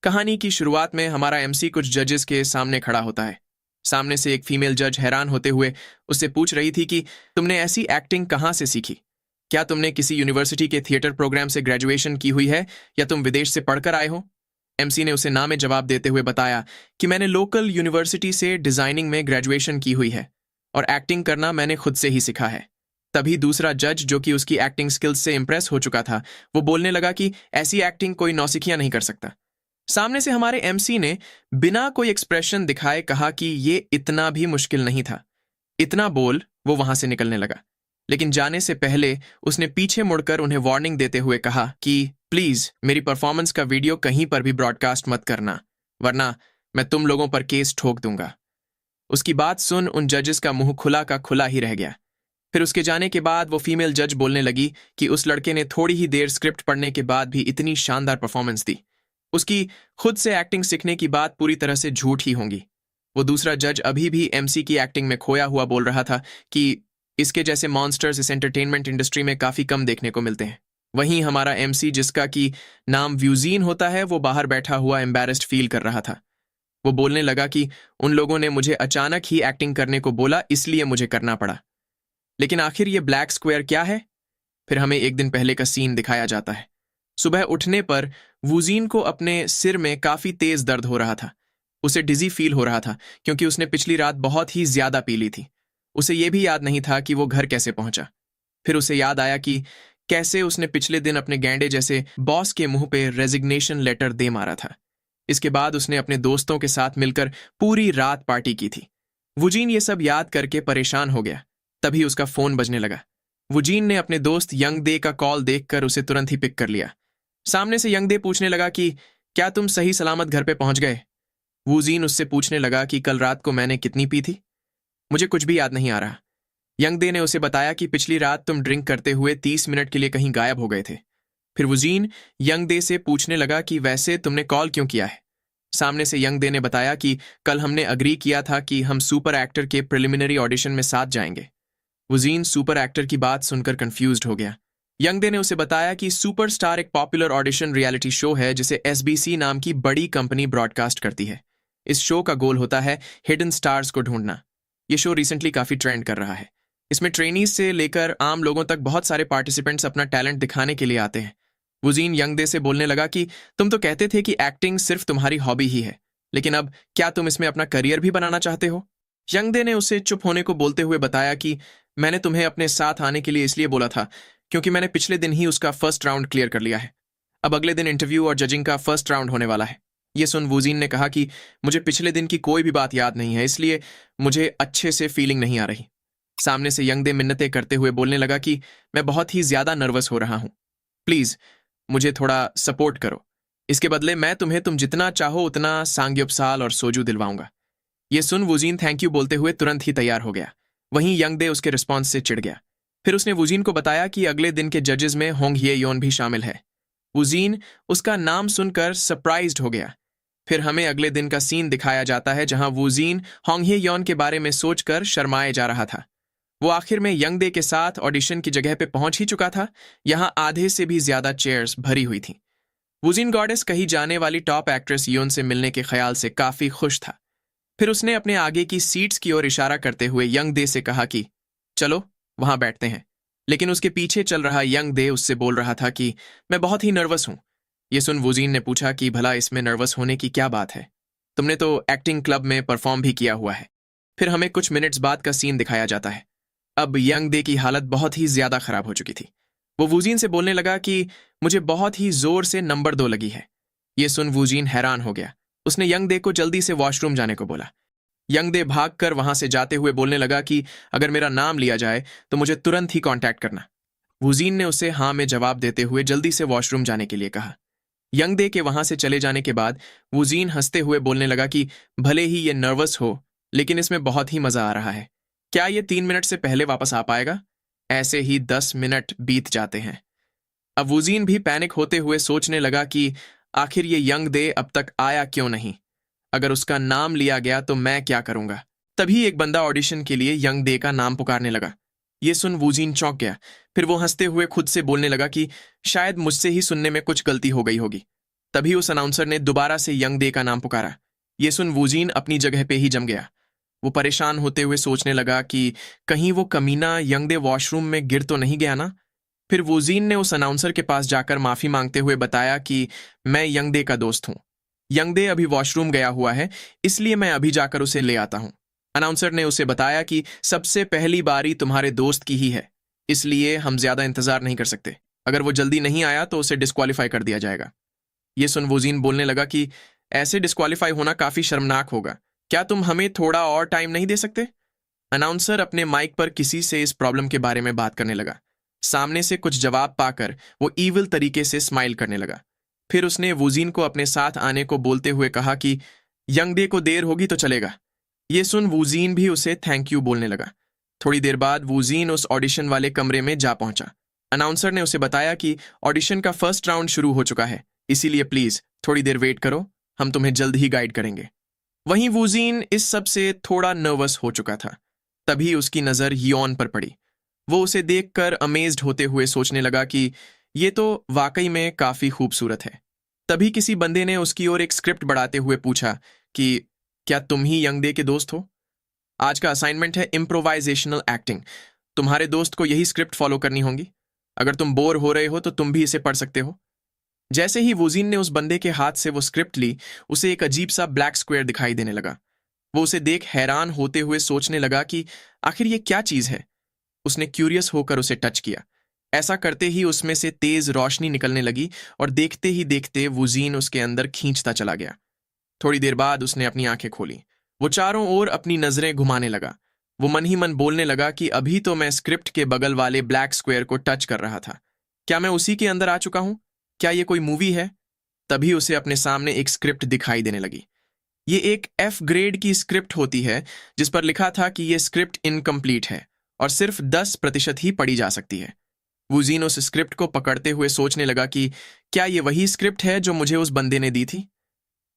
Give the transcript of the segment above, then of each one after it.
कहानी की शुरुआत में हमारा एमसी कुछ जजेस के सामने खड़ा होता है। सामने से एक फीमेल जज हैरान होते हुए उससे पूछ रही थी कि तुमने ऐसी एक्टिंग कहाँ से सीखी? क्या तुमने किसी यूनिवर्सिटी के थिएटर प्रोग्राम से ग्रेजुएशन की हुई है या तुम विदेश से पढ़कर आए हो? एमसी ने उसे ना में जवाब देते हुए बताया कि मैंने लोकल यूनिवर्सिटी से डिजाइनिंग में ग्रेजुएशन की हुई है और एक्टिंग करना मैंने खुद से ही सीखा है। तभी दूसरा जज, जो कि उसकी एक्टिंग स्किल्स से इंप्रेस हो चुका था, वो बोलने लगा कि ऐसी एक्टिंग कोई नौसिखिया नहीं कर सकता। सामने से हमारे एमसी ने बिना कोई एक्सप्रेशन दिखाए कहा कि ये इतना भी मुश्किल नहीं था। इतना बोल वो वहां से निकलने लगा, लेकिन जाने से पहले उसने पीछे मुड़कर उन्हें वार्निंग देते हुए कहा कि प्लीज मेरी परफॉर्मेंस का वीडियो कहीं पर भी ब्रॉडकास्ट मत करना, वरना मैं तुम लोगों पर केस ठोक दूंगा। उसकी बात सुन उन जजेस का मुंह खुला का खुला ही रह गया। फिर उसके जाने के बाद वो फीमेल जज बोलने लगी कि उस लड़के ने थोड़ी ही देर स्क्रिप्ट पढ़ने के बाद भी इतनी शानदार परफॉर्मेंस दी। उसकी खुद से एक्टिंग सीखने की बात पूरी तरह से झूठ ही होंगी। वो दूसरा जज अभी भी एमसी की एक्टिंग में खोया हुआ बोल रहा था कि इसके जैसे मॉन्स्टर्स इस एंटरटेनमेंट इंडस्ट्री में काफी कम देखने को मिलते हैं। वहीं हमारा एमसी, जिसका कि नाम व्यूजीन होता है, वो बाहर बैठा हुआ एम्बैरेस्ड फील कर रहा था। वो बोलने लगा कि उन लोगों ने मुझे अचानक ही एक्टिंग करने को बोला, इसलिए मुझे करना पड़ा। लेकिन आखिर ये ब्लैक स्क्वायर क्या है? फिर हमें एक दिन पहले का सीन दिखाया जाता है। सुबह उठने पर वूजीन को अपने सिर में काफी तेज दर्द हो रहा था। उसे डिजी फील हो रहा था क्योंकि उसने पिछली रात बहुत ही ज्यादा पी ली थी। उसे यह भी याद नहीं था कि वो घर कैसे पहुंचा। फिर उसे याद आया कि कैसे उसने पिछले दिन अपने गैंडे जैसे बॉस के मुंह पे रेजिग्नेशन लेटर दे मारा था। इसके बाद उसने अपने दोस्तों के साथ मिलकर पूरी रात पार्टी की थी। वुजीन ये सब याद करके परेशान हो गया। तभी उसका फोन बजने लगा। वुजीन ने अपने दोस्त यंग दे का कॉल देखकर उसे तुरंत ही पिक कर लिया। सामने से यंग दे पूछने लगा कि क्या तुम सही सलामत घर पे पहुंच गए? वुजीन उससे पूछने लगा कि कल रात को मैंने कितनी पी थी? मुझे कुछ भी याद नहीं आ रहा। यंग दे ने उसे बताया कि पिछली रात तुम ड्रिंक करते हुए 30 मिनट के लिए कहीं गायब हो गए थे। फिर वुजीन यंग दे से पूछने लगा कि वैसे तुमने कॉल क्यों किया है? सामने से यंग दे ने बताया कि कल हमने अग्री किया था कि हम सुपर एक्टर के प्रिलिमिनरी ऑडिशन में साथ जाएंगे। वुजीन सुपर एक्टर की बात सुनकर कंफ्यूज्ड हो गया। यंग दे ने उसे बताया कि सुपर स्टार एक पॉपुलर ऑडिशन रियलिटी शो है जिसे एसबीसी नाम की बड़ी कंपनी ब्रॉडकास्ट करती है। इस शो का गोल होता है हिडन स्टार्स को ढूंढना। ये शो रिसेंटली काफी ट्रेंड कर रहा है। इसमें ट्रेनीज से लेकर आम लोगों तक बहुत सारे पार्टिसिपेंट्स अपना टैलेंट दिखाने के लिए आते हैं। वुजीन यंग दे से बोलने लगा कि तुम तो कहते थे कि एक्टिंग सिर्फ तुम्हारी हॉबी ही है, लेकिन अब क्या तुम इसमें अपना करियर भी बनाना चाहते हो? यंग दे ने उसे चुप होने को बोलते हुए बताया कि मैंने तुम्हें अपने साथ आने के लिए इसलिए बोला था क्योंकि मैंने पिछले दिन ही उसका फर्स्ट राउंड क्लियर कर लिया है। अब अगले दिन इंटरव्यू और जजिंग का फर्स्ट राउंड होने वाला है। ये सुन वुजीन ने कहा कि मुझे पिछले दिन की कोई भी बात याद नहीं है, इसलिए मुझे अच्छे से फीलिंग नहीं आ रही। सामने से यंग दे मिन्नतें करते हुए बोलने लगा कि मैं बहुत ही ज्यादा नर्वस हो रहा हूं, प्लीज मुझे थोड़ा सपोर्ट करो। इसके बदले मैं तुम्हें तुम जितना चाहो उतना सांग्योपसाल और सोजू दिलवाऊंगा। ये सुन वुजीन थैंक यू बोलते हुए तुरंत ही तैयार हो गया। वहीं यंग दे उसके रिस्पॉन्स से चिढ़ गया। फिर उसने वुजीन को बताया कि अगले दिन के जजेस में होंग ये योन भी शामिल है। वुजीन उसका नाम सुनकर सरप्राइज्ड हो गया। फिर हमें अगले दिन का सीन दिखाया जाता है जहां वुजीन होंग ये योन के बारे में सोचकर शर्माए जा रहा था। वो आखिर में यंग दे के साथ ऑडिशन की जगह पे पहुंच ही चुका था। यहां आधे से भी ज्यादा चेयर्स भरी हुई थी। वुजीन गॉडेस कही जाने वाली टॉप एक्ट्रेस योन से मिलने के ख्याल से काफी खुश था। फिर उसने अपने आगे की सीट्स की ओर इशारा करते हुए यंग दे से कहा कि चलो वहां बैठते हैं। लेकिन उसके पीछे चल रहा यंग दे उससे बोल रहा था कि मैं बहुत ही नर्वस हूं। ये सुन वुजीन ने पूछा कि भला इसमें नर्वस होने की क्या बात है? तुमने तो एक्टिंग क्लब में परफॉर्म भी किया हुआ है। फिर हमें कुछ मिनट्स बाद का सीन दिखाया जाता है। अब यंग दे की हालत बहुत ही ज्यादा खराब हो चुकी थी। वो वुजीन से बोलने लगा कि मुझे बहुत ही जोर से नंबर 2 लगी है। ये सुन वुजीन हैरान हो गया। उसने यंग दे को जल्दी से वॉशरूम जाने को बोला। यंग दे भागकर वहां से जाते हुए बोलने लगा कि अगर मेरा नाम लिया जाए तो मुझे तुरंत ही कांटेक्ट करना। वुजीन ने उसे हाँ में जवाब देते हुए जल्दी से वॉशरूम जाने के लिए कहा। यंग दे के वहां से चले जाने के बाद वुजीन हंसते हुए बोलने लगा कि भले ही ये नर्वस हो, लेकिन इसमें बहुत ही मजा आ रहा है। क्या ये 3 मिनट से पहले वापस आ पाएगा? ऐसे ही 10 मिनट बीत जाते हैं। अब वुजीन भी पैनिक होते हुए सोचने लगा कि आखिर ये यंग दे अब तक आया क्यों नहीं? अगर उसका नाम लिया गया तो मैं क्या करूंगा? तभी एक बंदा ऑडिशन के लिए यंग दे का नाम पुकारने लगा। ये सुन वुजीन चौंक गया। फिर वो हंसते हुए खुद से बोलने लगा कि शायद मुझसे ही सुनने में कुछ गलती हो गई होगी। तभी उस अनाउंसर ने दोबारा से यंग दे का नाम पुकारा। ये सुन वूजीन अपनी जगह पे ही जम गया। वो परेशान होते हुए सोचने लगा कि कहीं वो कमीना यंग दे वॉशरूम में गिर तो नहीं गया ना। फिर वूजीन ने उस अनाउंसर के पास जाकर माफी मांगते हुए बताया कि मैं यंग दे का दोस्त हूं। यंग दे अभी वॉशरूम गया हुआ है, इसलिए मैं अभी जाकर उसे ले आता हूं। अनाउंसर ने उसे बताया कि सबसे पहली बारी तुम्हारे दोस्त की ही है, इसलिए हम ज्यादा इंतजार नहीं कर सकते। अगर वो जल्दी नहीं आया तो उसे डिस्क्वालीफाई कर दिया जाएगा। ये सुन वूजीन बोलने लगा कि ऐसे डिस्क्वालीफाई होना काफी शर्मनाक होगा। क्या तुम हमें थोड़ा और टाइम नहीं दे सकते? अनाउंसर अपने माइक पर किसी से इस प्रॉब्लम के बारे में बात करने लगा। सामने से कुछ जवाब पाकर वो ईविल तरीके से स्माइल करने लगा। फिर उसने वूजीन को अपने साथ आने को बोलते हुए कहा कि यंग डे को देर होगी तो चलेगा। ये सुन वूजीन भी उसे थैंक यू बोलने लगा। थोड़ी देर बाद वूजीन उस ऑडिशन वाले कमरे में जा पहुंचा। अनाउंसर ने उसे बताया कि ऑडिशन का फर्स्ट राउंड शुरू हो चुका है, इसीलिए प्लीज थोड़ी देर वेट करो, हम तुम्हें जल्द ही गाइड करेंगे। वहीं वूजीन इस सब से थोड़ा नर्वस हो चुका था। तभी उसकी नजर यॉन पर पड़ी। वो उसे देखकर अमेज्ड होते हुए सोचने लगा कि ये तो वाकई में काफी खूबसूरत है। तभी किसी बंदे ने उसकी ओर एक स्क्रिप्ट बढ़ाते हुए पूछा कि क्या तुम ही यंग डे के दोस्त हो? आज का असाइनमेंट है इम्प्रोवाइजेशनल एक्टिंग। तुम्हारे दोस्त को यही स्क्रिप्ट फॉलो करनी होगी। अगर तुम बोर हो रहे हो तो तुम भी इसे पढ़ सकते हो। जैसे ही वूजीन ने उस बंदे के हाथ से वो स्क्रिप्ट ली, उसे एक अजीब सा ब्लैक स्क्वायर दिखाई देने लगा। वो उसे देख हैरान होते हुए सोचने लगा कि आखिर ये क्या चीज है। उसने क्यूरियस होकर उसे टच किया। ऐसा करते ही उसमें से तेज रोशनी निकलने लगी और देखते ही देखते वूजीन उसके अंदर खींचता चला गया। थोड़ी देर बाद उसने अपनी आंखें खोली। वो चारों ओर अपनी नजरें घुमाने लगा। वो मन ही मन बोलने लगा कि अभी तो मैं स्क्रिप्ट के बगल वाले ब्लैक स्क्वायर को टच कर रहा था। क्या मैं उसी के अंदर आ चुका हूं? क्या ये कोई मूवी है? तभी उसे अपने सामने एक स्क्रिप्ट दिखाई देने लगी। ये एक F ग्रेड की स्क्रिप्ट होती है, जिस पर लिखा था कि ये स्क्रिप्ट इनकम्प्लीट है और सिर्फ 10% ही पढ़ी जा सकती है। वूजीन उस स्क्रिप्ट को पकड़ते हुए सोचने लगा कि क्या ये वही स्क्रिप्ट है जो मुझे उस बंदे ने दी थी।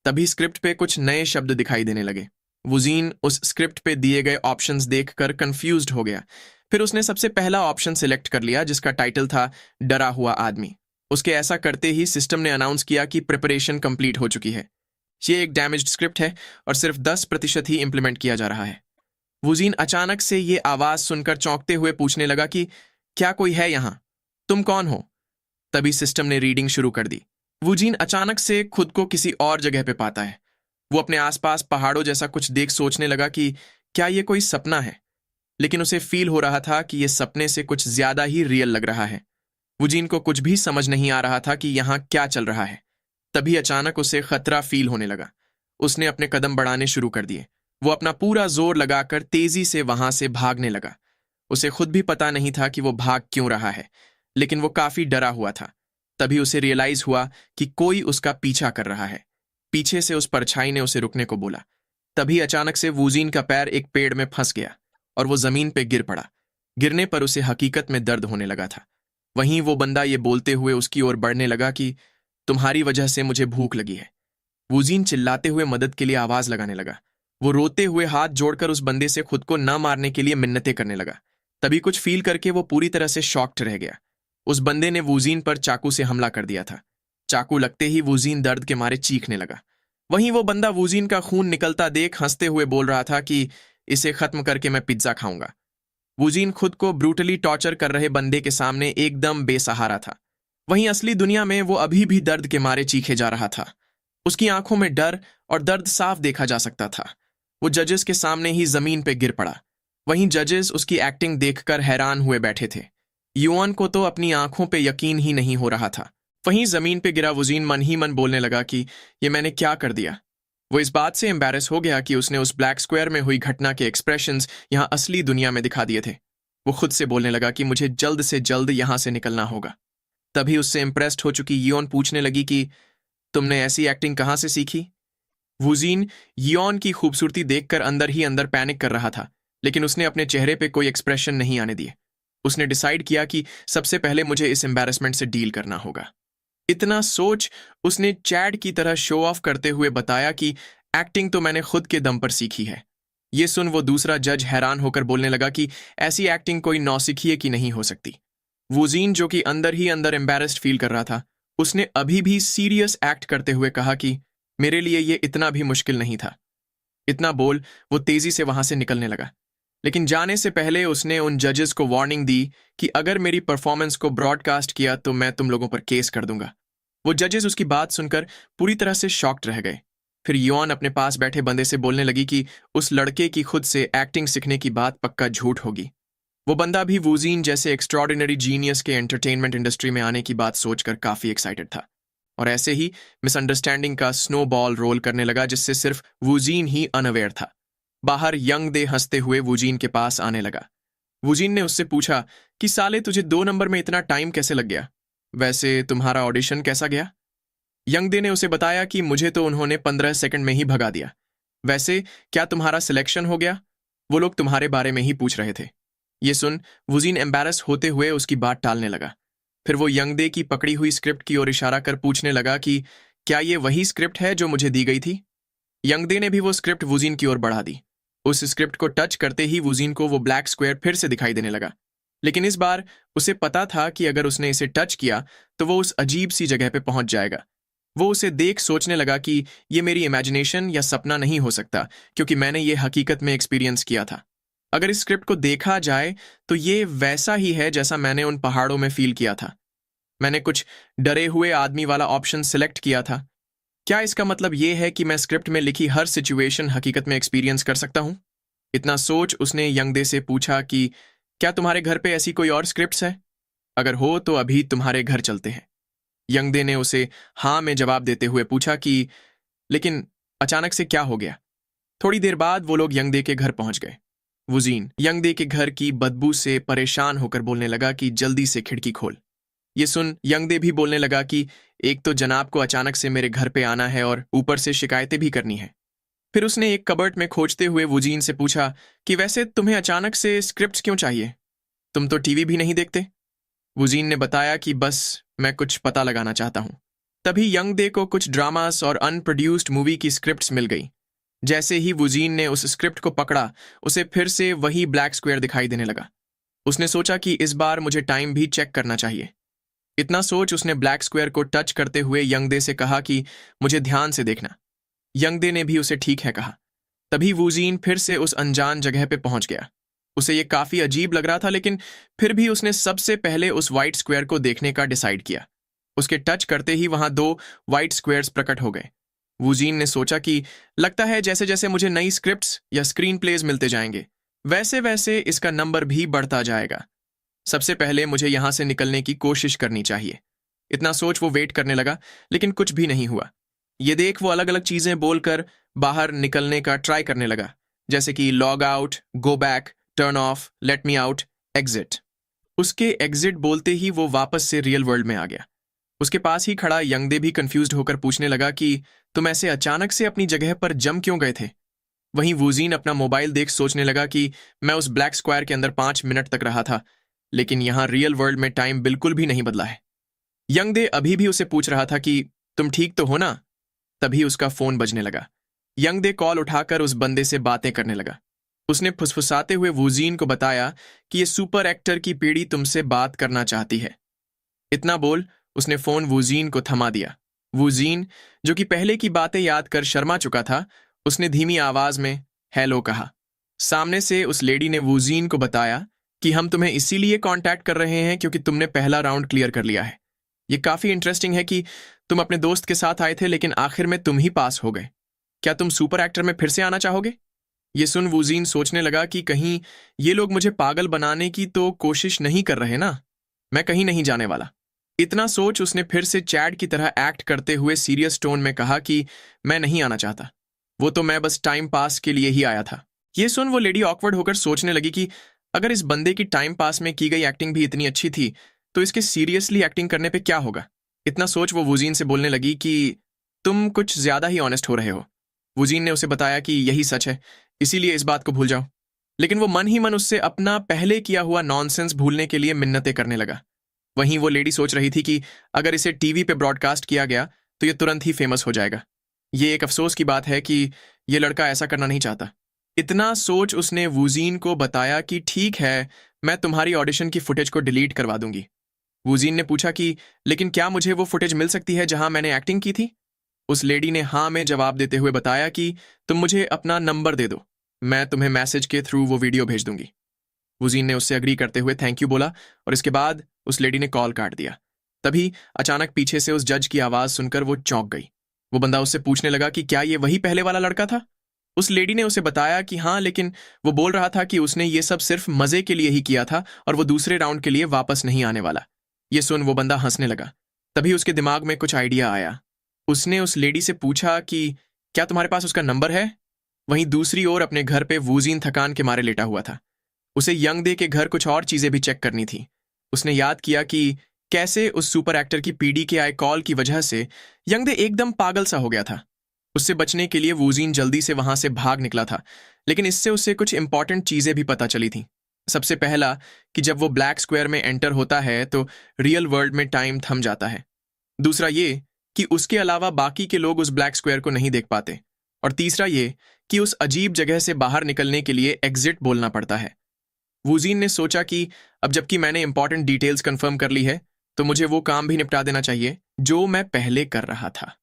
तभी स्क्रिप्ट पे कुछ नए शब्द दिखाई देने लगे। वूजीन उस स्क्रिप्ट पे दिए गए ऑप्शंस देखकर कंफ्यूज्ड हो गया। फिर उसने सबसे पहला ऑप्शन सिलेक्ट कर लिया, जिसका टाइटल था डरा हुआ आदमी। उसके ऐसा करते ही सिस्टम ने अनाउंस किया कि प्रिपरेशन कंप्लीट हो चुकी है। ये एक डैमेज्ड स्क्रिप्ट है और सिर्फ 10% ही इंप्लीमेंट किया जा रहा है। वूजीन अचानक से ये आवाज सुनकर चौंकते हुए पूछने लगा कि क्या कोई है यहाँ? तुम कौन हो? तभी सिस्टम ने रीडिंग शुरू कर दी। वूजीन अचानक से खुद को किसी और जगह पे पाता है। वो अपने आसपास पहाड़ों जैसा कुछ देख सोचने लगा कि क्या ये कोई सपना है, लेकिन उसे फील हो रहा था कि ये सपने से कुछ ज्यादा ही रियल लग रहा है। वूजीन को कुछ भी समझ नहीं आ रहा था कि यहाँ क्या चल रहा है। तभी अचानक उसे खतरा फील होने लगा। उसने अपने कदम बढ़ाने शुरू कर दिए। वो अपना पूरा जोर लगाकर तेजी से वहां से भागने लगा। उसे खुद भी पता नहीं था कि वो भाग क्यों रहा है, लेकिन वो काफी डरा हुआ था। तभी उसे रियलाइज हुआ कि कोई उसका पीछा कर रहा है। पीछे से उस परछाई ने उसे रुकने को बोला। तभी अचानक से वूजीन का पैर एक पेड़ में फंस गया और वो जमीन पे गिर पड़ा। गिरने पर उसे हकीकत में दर्द होने लगा था। वहीं वो बंदा ये बोलते हुए उसकी ओर बढ़ने लगा कि तुम्हारी वजह से मुझे भूख लगी है। वूजीन चिल्लाते हुए मदद के लिए आवाज लगाने लगा। वो रोते हुए हाथ जोड़कर उस बंदे से खुद को न मारने के लिए मिन्नतें करने लगा। तभी कुछ फील करके वो पूरी तरह से शॉक्ड रह गया। उस बंदे ने वूजीन पर चाकू से हमला कर दिया था। चाकू लगते ही वूजीन दर्द के मारे चीखने लगा। वहीं वो बंदा वूजीन का खून निकलता देख हंसते हुए बोल रहा था कि इसे खत्म करके मैं पिज्जा खाऊंगा। वूजीन खुद को ब्रूटली टॉर्चर कर रहे बंदे के सामने एकदम बेसहारा था। वहीं असली दुनिया में वो अभी भी दर्द के मारे चीखे जा रहा था। उसकी आंखों में डर और दर्द साफ देखा जा सकता था। वो जजेस के सामने ही जमीन पे गिर पड़ा। वहीं जजेस उसकी एक्टिंग देखकर हैरान हुए बैठे थे। युआन को तो अपनी आंखों पे यकीन ही नहीं हो रहा था। वहीं जमीन पे गिरा वूजीन मन ही मन बोलने लगा कि ये मैंने क्या कर दिया। वो इस बात से एम्बैरेस हो गया कि उसने उस ब्लैक स्क्वायर में हुई घटना के एक्सप्रेशंस यहाँ असली दुनिया में दिखा दिए थे। वो खुद से बोलने लगा कि मुझे जल्द से जल्द यहाँ से निकलना होगा। तभी उससे इम्प्रेस्ड हो चुकी योन पूछने लगी कि तुमने ऐसी एक्टिंग कहाँ से सीखी? वूजीन योन की खूबसूरती देखकर अंदर ही अंदर पैनिक कर रहा था, लेकिन उसने अपने चेहरे पे कोई एक्सप्रेशन नहीं आने दिए। उसने डिसाइड किया कि सबसे पहले मुझे इस एम्बैरेसमेंट से डील करना होगा। इतना सोच उसने चैड की तरह शो ऑफ करते हुए बताया कि एक्टिंग तो मैंने खुद के दम पर सीखी है। ये सुन वो दूसरा जज हैरान होकर बोलने लगा कि ऐसी एक्टिंग कोई नौसिखिए की नहीं हो सकती। वूजीन जो कि अंदर ही अंदर एम्बैरेस्ड फील कर रहा था, उसने अभी भी सीरियस एक्ट करते हुए कहा कि मेरे लिए ये इतना भी मुश्किल नहीं था। इतना बोल वो तेजी से वहां से निकलने लगा। लेकिन जाने से पहले उसने उन जजेस को वार्निंग दी कि अगर मेरी परफॉर्मेंस को ब्रॉडकास्ट किया तो मैं तुम लोगों पर केस कर दूंगा। वो जजेस उसकी बात सुनकर पूरी तरह से शॉक्ड रह गए। फिर युआन अपने पास बैठे बंदे से बोलने लगी कि उस लड़के की खुद से एक्टिंग सीखने की बात पक्का झूठ होगी। वो बंदा भी वूजीन जैसे एक्स्ट्रॉर्डिनरी जीनियस के एंटरटेनमेंट इंडस्ट्री में आने की बात सोचकर काफी एक्साइटेड था। और ऐसे ही मिसअंडरस्टैंडिंग का स्नोबॉल रोल करने लगा जिससे सिर्फ वूजीन ही अनअवेयर था। बाहर यंग दे हंसते हुए वूजीन के पास आने लगा। वूजीन ने उससे पूछा कि साले तुझे 2 नंबर में इतना टाइम कैसे लग गया? वैसे तुम्हारा ऑडिशन कैसा गया? यंग दे ने उसे बताया कि मुझे तो उन्होंने 15 सेकंड में ही भगा दिया। वैसे क्या तुम्हारा सिलेक्शन हो गया? वो लोग तुम्हारे बारे में ही पूछ रहे थे। ये सुन वुजीन एम्बैरस होते हुए उसकी बात टालने लगा। फिर वो यंगदे की पकड़ी हुई स्क्रिप्ट की ओर इशारा कर पूछने लगा कि क्या ये वही स्क्रिप्ट है जो मुझे दी गई थी? यंगदे ने भी वो स्क्रिप्ट वुजीन की ओर बढ़ा दी। उस स्क्रिप्ट को टच करते ही वुजीन को वो ब्लैक स्क्वायर फिर से दिखाई देने लगा। लेकिन इस बार उसे पता था कि अगर उसने इसे टच किया तो वो उस अजीब सी जगह पे पहुंच जाएगा। वो उसे देख सोचने लगा कि ये मेरी इमेजिनेशन या सपना नहीं हो सकता, क्योंकि मैंने ये हकीकत में एक्सपीरियंस किया था। अगर इस स्क्रिप्ट को देखा जाए तो ये वैसा ही है जैसा मैंने उन पहाड़ों में फील किया था। मैंने कुछ डरे हुए आदमी वाला ऑप्शन सिलेक्ट किया था। क्या इसका मतलब ये है कि मैं स्क्रिप्ट में लिखी हर सिचुएशन हकीकत में एक्सपीरियंस कर सकता हूं? इतना सोच उसने यंगदे से पूछा कि क्या तुम्हारे घर पे ऐसी कोई और स्क्रिप्ट्स है? अगर हो तो अभी तुम्हारे घर चलते हैं। यंगदे ने उसे हाँ में जवाब देते हुए पूछा कि लेकिन अचानक से क्या हो गया? थोड़ी देर बाद वो लोग यंगदे के घर पहुंच गए। वुजीन यंगदे के घर की बदबू से परेशान होकर बोलने लगा कि जल्दी से खिड़की खोल। ये सुन यंगदे भी बोलने लगा कि एक तो जनाब को अचानक से मेरे घर पे आना है और ऊपर से शिकायतें भी करनी है। फिर उसने एक कबर्ट में खोजते हुए वुजीन से पूछा कि वैसे तुम्हें अचानक से स्क्रिप्ट्स क्यों चाहिए? तुम तो टीवी भी नहीं देखते। वुजीन ने बताया कि बस मैं कुछ पता लगाना चाहता हूं। तभी यंगदे को कुछ ड्रामास और अनप्रोड्यूस्ड मूवी की स्क्रिप्ट्स मिल गई। जैसे ही वुजीन ने उस स्क्रिप्ट को पकड़ा उसे फिर से वही ब्लैक स्क्वायर दिखाई देने लगा। उसने सोचा कि इस बार मुझे टाइम भी चेक करना चाहिए। इतना सोच उसने ब्लैक स्क्वायर को टच करते हुए यंगदे से कहा कि मुझे ध्यान से देखना। यंगदे ने भी उसे ठीक है कहा। तभी वुजीन फिर से उस अनजान जगह पे पहुंच गया। उसे ये काफी अजीब लग रहा था, लेकिन फिर भी उसने सबसे पहले उस व्हाइट स्क्वायर को देखने का डिसाइड किया। उसके टच करते ही वहां 2 व्हाइट स्क्वायर्स प्रकट हो गए। वुजीन ने सोचा कि लगता है जैसे जैसे मुझे नई स्क्रिप्ट्स या स्क्रीन प्लेज मिलते जाएंगे वैसे वैसे इसका नंबर भी बढ़ता जाएगा। सबसे पहले मुझे यहां से निकलने की कोशिश करनी चाहिए। इतना सोच वो वेट करने लगा, लेकिन कुछ भी नहीं हुआ। ये देख वो अलग अलग चीजें बोलकर बाहर निकलने का ट्राई करने लगा, जैसे कि log out, go back, turn off, let me out, exit. उसके एग्जिट बोलते ही वो वापस से रियल वर्ल्ड में आ गया। उसके पास ही खड़ा यंगदे भी कंफ्यूज्ड होकर पूछने लगा कि तुम ऐसे अचानक से अपनी जगह पर जम क्यों गए थे? वहीं वुजीन अपना मोबाइल देख सोचने लगा कि मैं उस ब्लैक स्क्वायर के अंदर 5 मिनट तक रहा था, लेकिन यहां रियल वर्ल्ड में टाइम बिल्कुल भी नहीं बदला है। यंगदे अभी भी उसे पूछ रहा था कि तुम ठीक तो हो ना? तभी उसका फोन बजने लगा। यंगदे कॉल उठाकर उस बंदे से बातें करने लगा। उसने फुसफुसाते हुए वुजीन को बताया कि ये सुपर एक्टर की पीढ़ी तुमसे बात करना चाहती है। इतना बोल उसने फोन वुजीन को थमा दिया। वुजीन, जो कि पहले की बातें याद कर शर्मा चुका था, उसने धीमी आवाज में हेलो कहा। सामने से उस लेडी ने वुजीन को बताया कि हम तुम्हें इसीलिए कांटेक्ट कर रहे हैं क्योंकि तुमने पहला राउंड क्लियर कर लिया है। ये काफी इंटरेस्टिंग है कि तुम अपने दोस्त के साथ आए थे लेकिन आखिर में तुम ही पास हो गए। क्या तुम सुपर एक्टर में फिर से आना चाहोगे? ये सुन वुजीन सोचने लगा कि कहीं ये लोग मुझे पागल बनाने की तो कोशिश नहीं कर रहे ना। मैं कहीं नहीं जाने वाला। इतना सोच उसने फिर से चैड की तरह एक्ट करते हुए सीरियस टोन में कहा कि मैं नहीं आना चाहता। वो तो मैं बस टाइम पास के लिए ही आया था। ये सुन वो लेडी ऑकवर्ड होकर सोचने लगी कि अगर इस बंदे की टाइम पास में की गई एक्टिंग भी इतनी अच्छी थी तो इसके सीरियसली एक्टिंग करने पे क्या होगा। इतना सोच वो वुजीन से बोलने लगी कि तुम कुछ ज्यादा ही ऑनेस्ट हो रहे हो। वुजीन ने उसे बताया कि यही सच है, इसीलिए इस बात को भूल जाओ। लेकिन वो मन ही मन उससे अपना पहले किया हुआ नॉनसेंस भूलने के लिए मिन्नतें करने लगा। वहीं वो लेडी सोच रही थी कि अगर इसे टीवी पे ब्रॉडकास्ट किया गया तो ये तुरंत ही फेमस हो जाएगा। ये एक अफसोस की बात है कि ये लड़का ऐसा करना नहीं चाहता। इतना सोच उसने वुजीन को बताया कि ठीक है, मैं तुम्हारी ऑडिशन की फुटेज को डिलीट करवा दूंगी। वूजीन ने पूछा कि लेकिन क्या मुझे वो फुटेज मिल सकती है जहां मैंने एक्टिंग की थी? उस लेडी ने हाँ में जवाब देते हुए बताया कि तुम मुझे अपना नंबर दे दो, मैं तुम्हें मैसेज के थ्रू वो वीडियो भेज दूंगी। वूजीन ने उससे अग्री करते हुए थैंक यू बोला और इसके बाद उस लेडी ने कॉल काट दिया। तभी अचानक पीछे से उस जज की आवाज सुनकर वो चौंक गई। वो बंदा उससे पूछने लगा कि क्या ये वही पहले वाला लड़का था? उस लेडी ने उसे बताया कि हाँ, लेकिन वो बोल रहा था कि उसने ये सब सिर्फ मजे के लिए ही किया था और वो दूसरे राउंड के लिए वापस नहीं आने वाला। ये सुन वो बंदा हंसने लगा। तभी उसके दिमाग में कुछ आइडिया आया। उसने उस लेडी से पूछा कि क्या तुम्हारे पास उसका नंबर है? वहीं दूसरी ओर अपने घर पे वूजीन थकान के मारे लेटा हुआ था। उसे यंग दे के घर कुछ और चीजें भी चेक करनी थी। उसने याद किया कि कैसे उस सुपर एक्टर की पीडी के आए कॉल की वजह से यंग दे एकदम पागल सा हो गया था। उससे बचने के लिए वूजीन जल्दी से वहां से भाग निकला था, लेकिन इससे उसे कुछ इंपॉर्टेंट चीजें भी पता चली थीं। सबसे पहला कि जब वो ब्लैक स्क्वायर में एंटर होता है तो रियल वर्ल्ड में टाइम थम जाता है। दूसरा ये कि उसके अलावा बाकी के लोग उस ब्लैक स्क्वायर को नहीं देख पाते। और तीसरा ये कि उस अजीब जगह से बाहर निकलने के लिए एग्जिट बोलना पड़ता है। वूजीन ने सोचा कि अब जबकि मैंने इंपॉर्टेंट डिटेल्स कंफर्म कर ली है तो मुझे वो काम भी निपटा देना चाहिए जो मैं पहले कर रहा था।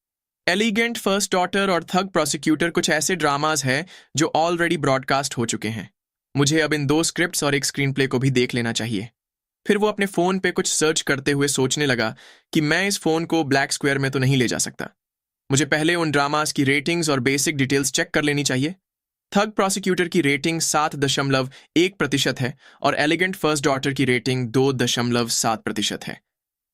एलिगेंट फर्स्ट डॉटर और थग प्रोसिक्यूटर कुछ ऐसे ड्रामाज हैं जो ऑलरेडी ब्रॉडकास्ट हो चुके हैं। मुझे अब इन 2 स्क्रिप्ट्स और एक स्क्रीन प्ले को भी देख लेना चाहिए। फिर वो अपने फोन पे कुछ सर्च करते हुए सोचने लगा कि मैं इस फोन को ब्लैक स्क्वायर में तो नहीं ले जा सकता। मुझे पहले उन ड्रामास की रेटिंग्स और बेसिक डिटेल्स चेक कर लेनी चाहिए। थग प्रोसिक्यूटर की रेटिंग 7.1% है और एलिगेंट फर्स्ट डॉटर की रेटिंग 2.7% है।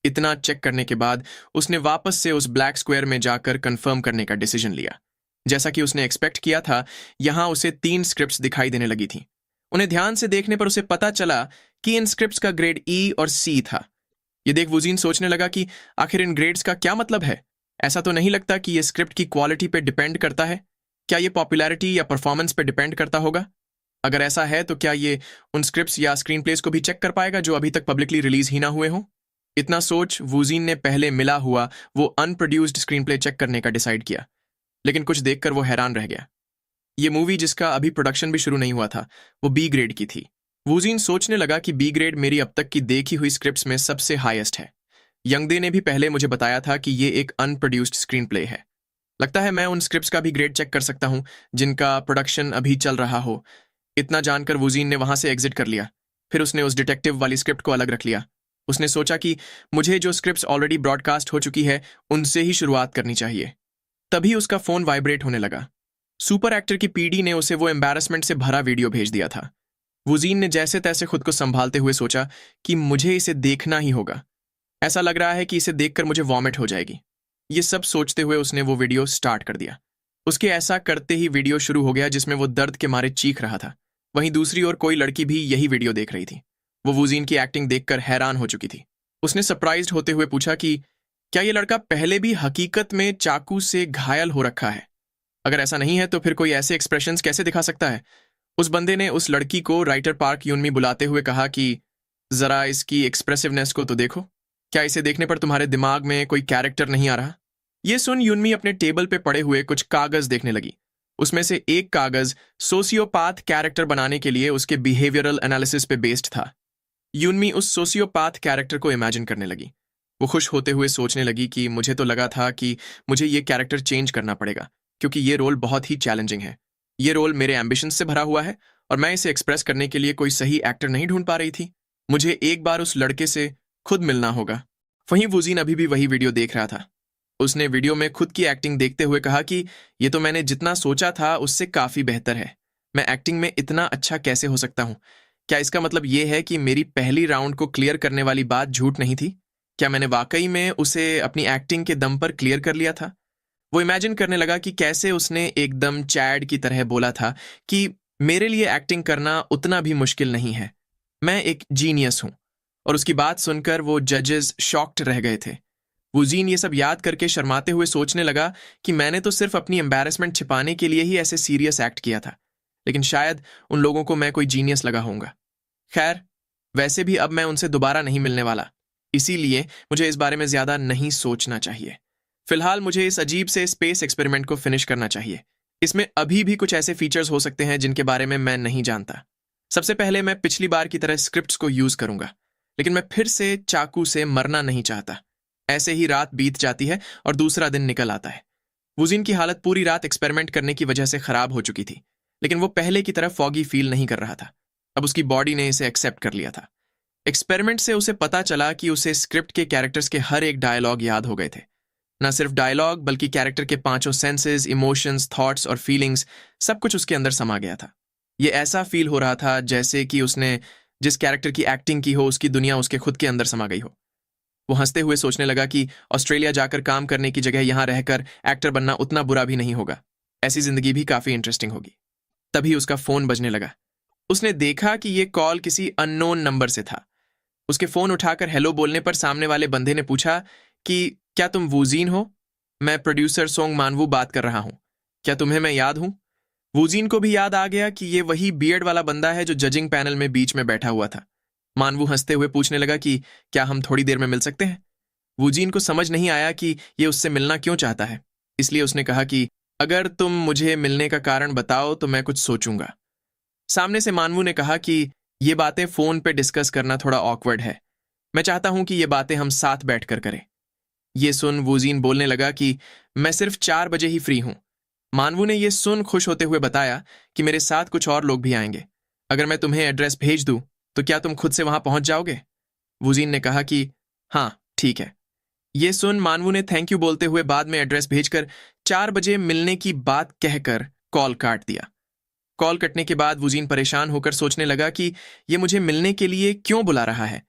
इतना चेक करने के बाद उसने वापस से उस ब्लैक स्क्वायर में जाकर कंफर्म करने का डिसीजन लिया। जैसा कि उसने एक्सपेक्ट किया था, यहां उसे 3 स्क्रिप्ट्स दिखाई देने लगी थी। उन्हें ध्यान से देखने पर उसे पता चला कि इन स्क्रिप्ट्स का ग्रेड ई और सी था। ये देख वुजीन सोचने लगा कि आखिर इन ग्रेड्स का क्या मतलब है? ऐसा तो नहीं लगता कि ये स्क्रिप्ट की क्वालिटी पे डिपेंड करता है। क्या ये पॉपुलैरिटी या परफॉर्मेंस पे डिपेंड करता होगा? अगर ऐसा है तो क्या ये उन स्क्रिप्ट्स या स्क्रीन प्लेस को भी चेक कर पाएगा जो अभी तक पब्लिकली रिलीज ही ना हुए हों? इतना सोच वूजीन ने पहले मिला हुआ वो अनप्रोड्यूस्ड स्क्रीन प्ले चेक करने का डिसाइड किया, लेकिन कुछ देखकर वो हैरान रह गया। ये मूवी जिसका अभी प्रोडक्शन भी शुरू नहीं हुआ था, वो बी ग्रेड की थी। वूजीन सोचने लगा कि बी ग्रेड मेरी अब तक की देखी हुई स्क्रिप्ट्स में सबसे हाईएस्ट है। यंगदे ने भी पहले मुझे बताया था कि ये एक अनप्रोड्यूस्ड स्क्रीन प्ले है। लगता है मैं उन स्क्रिप्ट्स का भी ग्रेड चेक कर सकता हूं जिनका प्रोडक्शन अभी चल रहा हो। इतना जानकर वूजीन ने वहां से एग्जिट कर लिया। फिर उसने उस डिटेक्टिव वाली स्क्रिप्ट को अलग रख लिया। उसने सोचा कि मुझे जो स्क्रिप्ट्स ऑलरेडी ब्रॉडकास्ट हो चुकी है उनसे ही शुरुआत करनी चाहिए। तभी उसका फोन वाइब्रेट होने लगा। सुपर एक्टर की पीडी ने उसे वो एम्बैरसमेंट से भरा वीडियो भेज दिया था। वुजीन ने जैसे तैसे खुद को संभालते हुए सोचा कि मुझे इसे देखना ही होगा। ऐसा लग रहा है कि इसे देखकर मुझे वॉमिट हो जाएगी। ये सब सोचते हुए उसने वो वीडियो स्टार्ट कर दिया। उसके ऐसा करते ही वीडियो शुरू हो गया जिसमें वो दर्द के मारे चीख रहा था। वहीं दूसरी ओर कोई लड़की भी यही वीडियो देख रही थी। वो वुजीन की एक्टिंग देखकर हैरान हो चुकी थी। उसने सरप्राइज्ड होते हुए पूछा कि क्या ये लड़का पहले भी हकीकत में चाकू से घायल हो रखा है? अगर ऐसा नहीं है तो फिर कोई ऐसे एक्सप्रेशंस कैसे दिखा सकता है? उस बंदे ने उस लड़की को राइटर पार्क यूनमी बुलाते हुए कहा कि जरा इसकी एक्सप्रेसिवनेस को तो देखो। क्या इसे देखने पर तुम्हारे दिमाग में कोई कैरेक्टर नहीं आ रहा? ये सुन यूनमी अपने टेबल पे पड़े हुए कुछ कागज देखने लगी। उसमें से एक कागज सोसियोपैथ कैरेक्टर बनाने के लिए उसके बिहेवियरल एनालिसिस पे बेस्ड था। यूनमी उस सोसियोपैथ कैरेक्टर को इमेजिन करने लगी। वो खुश होते हुए सोचने लगी कि मुझे तो लगा था कि मुझे ये कैरेक्टर चेंज करना पड़ेगा क्योंकि ये रोल बहुत ही चैलेंजिंग है। ये रोल मेरे एम्बिशन से भरा हुआ है और मैं इसे एक्सप्रेस करने के लिए कोई सही एक्टर नहीं ढूंढ पा रही थी। मुझे एक बार उस लड़के से खुद मिलना होगा। वहीं वुजीन अभी भी वही वीडियो देख रहा था। उसने वीडियो में खुद की एक्टिंग देखते हुए कहा कि ये तो मैंने जितना सोचा था उससे काफी बेहतर है। मैं एक्टिंग में इतना अच्छा कैसे हो सकता हूँ? क्या इसका मतलब ये है कि मेरी पहली राउंड को क्लियर करने वाली बात झूठ नहीं थी? क्या मैंने वाकई में उसे अपनी एक्टिंग के दम पर क्लियर कर लिया था? वो इमेजिन करने लगा कि कैसे उसने एकदम चैड की तरह बोला था कि मेरे लिए एक्टिंग करना उतना भी मुश्किल नहीं है, मैं एक जीनियस हूं। और उसकी बात सुनकर वो जजेस शॉक्ड रह गए थे। वुजीन ये सब याद करके शर्माते हुए सोचने लगा कि मैंने तो सिर्फ अपनी एम्बैरेसमेंट छिपाने के लिए ही ऐसे सीरियस एक्ट किया था, लेकिन शायद उन लोगों को मैं कोई जीनियस लगा होऊंगा। खैर, वैसे भी अब मैं उनसे दोबारा नहीं मिलने वाला, इसीलिए मुझे इस बारे में ज्यादा नहीं सोचना चाहिए। फिलहाल मुझे इस अजीब से स्पेस एक्सपेरिमेंट को फिनिश करना चाहिए। इसमें अभी भी कुछ ऐसे फीचर्स हो सकते हैं जिनके बारे में मैं नहीं जानता। सबसे पहले मैं पिछली बार की तरह स्क्रिप्ट्स को यूज करूंगा। लेकिन मैं फिर से चाकू से मरना नहीं चाहता। ऐसे ही रात बीत जाती है और दूसरा दिन निकल आता है। वुजीन की हालत पूरी रात एक्सपेरिमेंट करने की वजह से खराब हो चुकी थी, लेकिन वो पहले की तरह फॉगी फील नहीं कर रहा था। अब उसकी बॉडी ने इसे एक्सेप्ट कर लिया था। एक्सपेरिमेंट से उसे पता चला कि उसे स्क्रिप्ट के कैरेक्टर्स के हर एक डायलॉग याद हो गए थे। न सिर्फ डायलॉग, बल्कि कैरेक्टर के पांचों सेंसेस, इमोशंस, थॉट्स और फीलिंग्स, सब कुछ उसके अंदर समा गया था। ये ऐसा फील हो रहा था जैसे कि उसने जिस कैरेक्टर की एक्टिंग की हो, उसकी दुनिया उसके खुद के अंदर समा गई हो। वो हंसते हुए सोचने लगा कि ऑस्ट्रेलिया जाकर काम करने की जगह यहां रहकर एक्टर बनना उतना बुरा भी नहीं होगा। ऐसी जिंदगी भी काफी इंटरेस्टिंग होगी। तभी उसका फोन बजने लगा। उसने देखा कि ये कॉल किसी अननोन नंबर से था। उसके फोन उठाकर हेलो बोलने पर सामने वाले बंदे ने पूछा कि क्या तुम वूजीन हो? मैं प्रोड्यूसर सोंग मानवू बात कर रहा हूं। क्या तुम्हें मैं याद हूं? वूजीन को भी याद आ गया कि ये वही बियर्ड वाला बंदा है जो जजिंग पैनल में बीच में बैठा हुआ था। मानवू हंसते हुए पूछने लगा कि क्या हम थोड़ी देर में मिल सकते हैं? वूजीन को समझ नहीं आया कि ये उससे मिलना क्यों चाहता है, इसलिए उसने कहा कि अगर तुम मुझे मिलने का कारण बताओ तो मैं कुछ सोचूंगा। सामने से मानवू ने कहा कि ये बातें फोन पे डिस्कस करना थोड़ा ऑकवर्ड है। मैं चाहता हूं कि ये बातें हम साथ बैठकर करें। ये सुन वूजीन बोलने लगा कि मैं सिर्फ 4 बजे ही फ्री हूं। मानवू ने यह सुन खुश होते हुए बताया कि मेरे साथ कुछ और लोग भी आएंगे। अगर मैं तुम्हें एड्रेस भेज दूं तो क्या तुम खुद से वहां पहुंच जाओगे? वूजीन ने कहा कि हाँ ठीक है। ये सुन मानवू ने थैंक यू बोलते हुए बाद में एड्रेस भेजकर 4 बजे मिलने की बात कहकर कॉल काट दिया। कॉल कटने के बाद वुजीन परेशान होकर सोचने लगा कि ये मुझे मिलने के लिए क्यों बुला रहा है।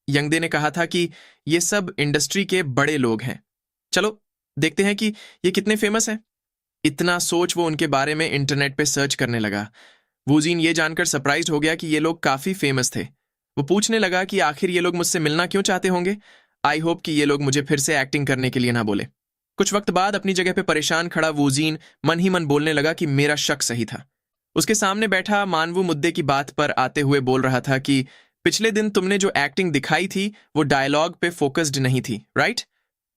यंगदे ने कहा था कि ये सब इंडस्ट्री के बड़े लोग हैं, चलो देखते हैं कि ये कितने फेमस हैं। इतना सोच वो उनके बारे में इंटरनेट पे सर्च करने लगा। वुजीन ये जानकर सरप्राइज्ड हो गया कि ये लोग काफी फेमस थे। वो पूछने लगा कि आखिर ये लोग मुझसे मिलना क्यों चाहते होंगे। आई होप कि ये लोग मुझे फिर से एक्टिंग करने के लिए ना बोले। कुछ वक्त बाद अपनी जगह पे परेशान खड़ा वुजीन मन ही मन बोलने लगा कि मेरा शक सही था। उसके सामने बैठा मानवू मुद्दे की बात पर आते हुए बोल रहा था कि पिछले दिन तुमने जो एक्टिंग दिखाई थी वो डायलॉग पे फोकस्ड नहीं थी, राइट?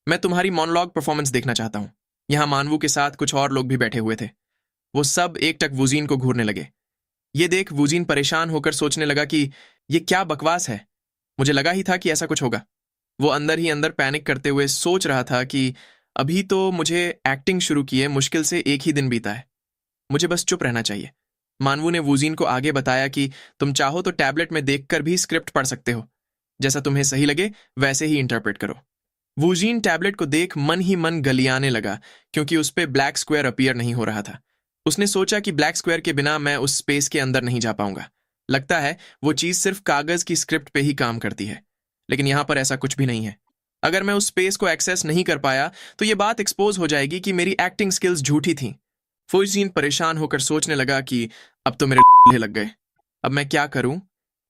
मैं तुम्हारी मोनोलॉग परफॉर्मेंस देखना चाहता हूं। यहां मानवू के साथ कुछ और लोग भी बैठे हुए थे। वो सब एकटक वुजीन को घूरने लगे। ये देख वुजीन परेशान होकर सोचने लगा कि ये क्या बकवास है। मुझे लगा ही था कि ऐसा कुछ होगा। वो अंदर ही अंदर पैनिक करते हुए सोच रहा था कि अभी तो मुझे एक्टिंग शुरू किए मुश्किल से 1 ही दिन बीता है। मुझे बस चुप रहना चाहिए। मानवू ने वुजीन को आगे बताया कि तुम चाहो तो टैबलेट में देखकर भी स्क्रिप्ट पढ़ सकते हो। जैसा तुम्हें सही लगे वैसे ही इंटरप्रेट करो। वुजीन टैबलेट को देख मन ही मन गलियाने लगा, क्योंकि उस पे ब्लैक स्क्वायर अपीयर नहीं हो रहा था। उसने सोचा कि ब्लैक स्क्वायर के बिना मैं उस स्पेस के अंदर नहीं जा पाऊंगा। लगता है वो चीज सिर्फ कागज की स्क्रिप्ट पे ही काम करती है, लेकिन यहां पर ऐसा कुछ भी नहीं है। अगर मैं उस स्पेस को एक्सेस नहीं कर पाया तो ये बात एक्सपोज हो जाएगी कि मेरी एक्टिंग स्किल्स झूठी थी। वुजीन परेशान होकर सोचने लगा कि अब तो मेरे लग गए। अब मैं क्या करूं?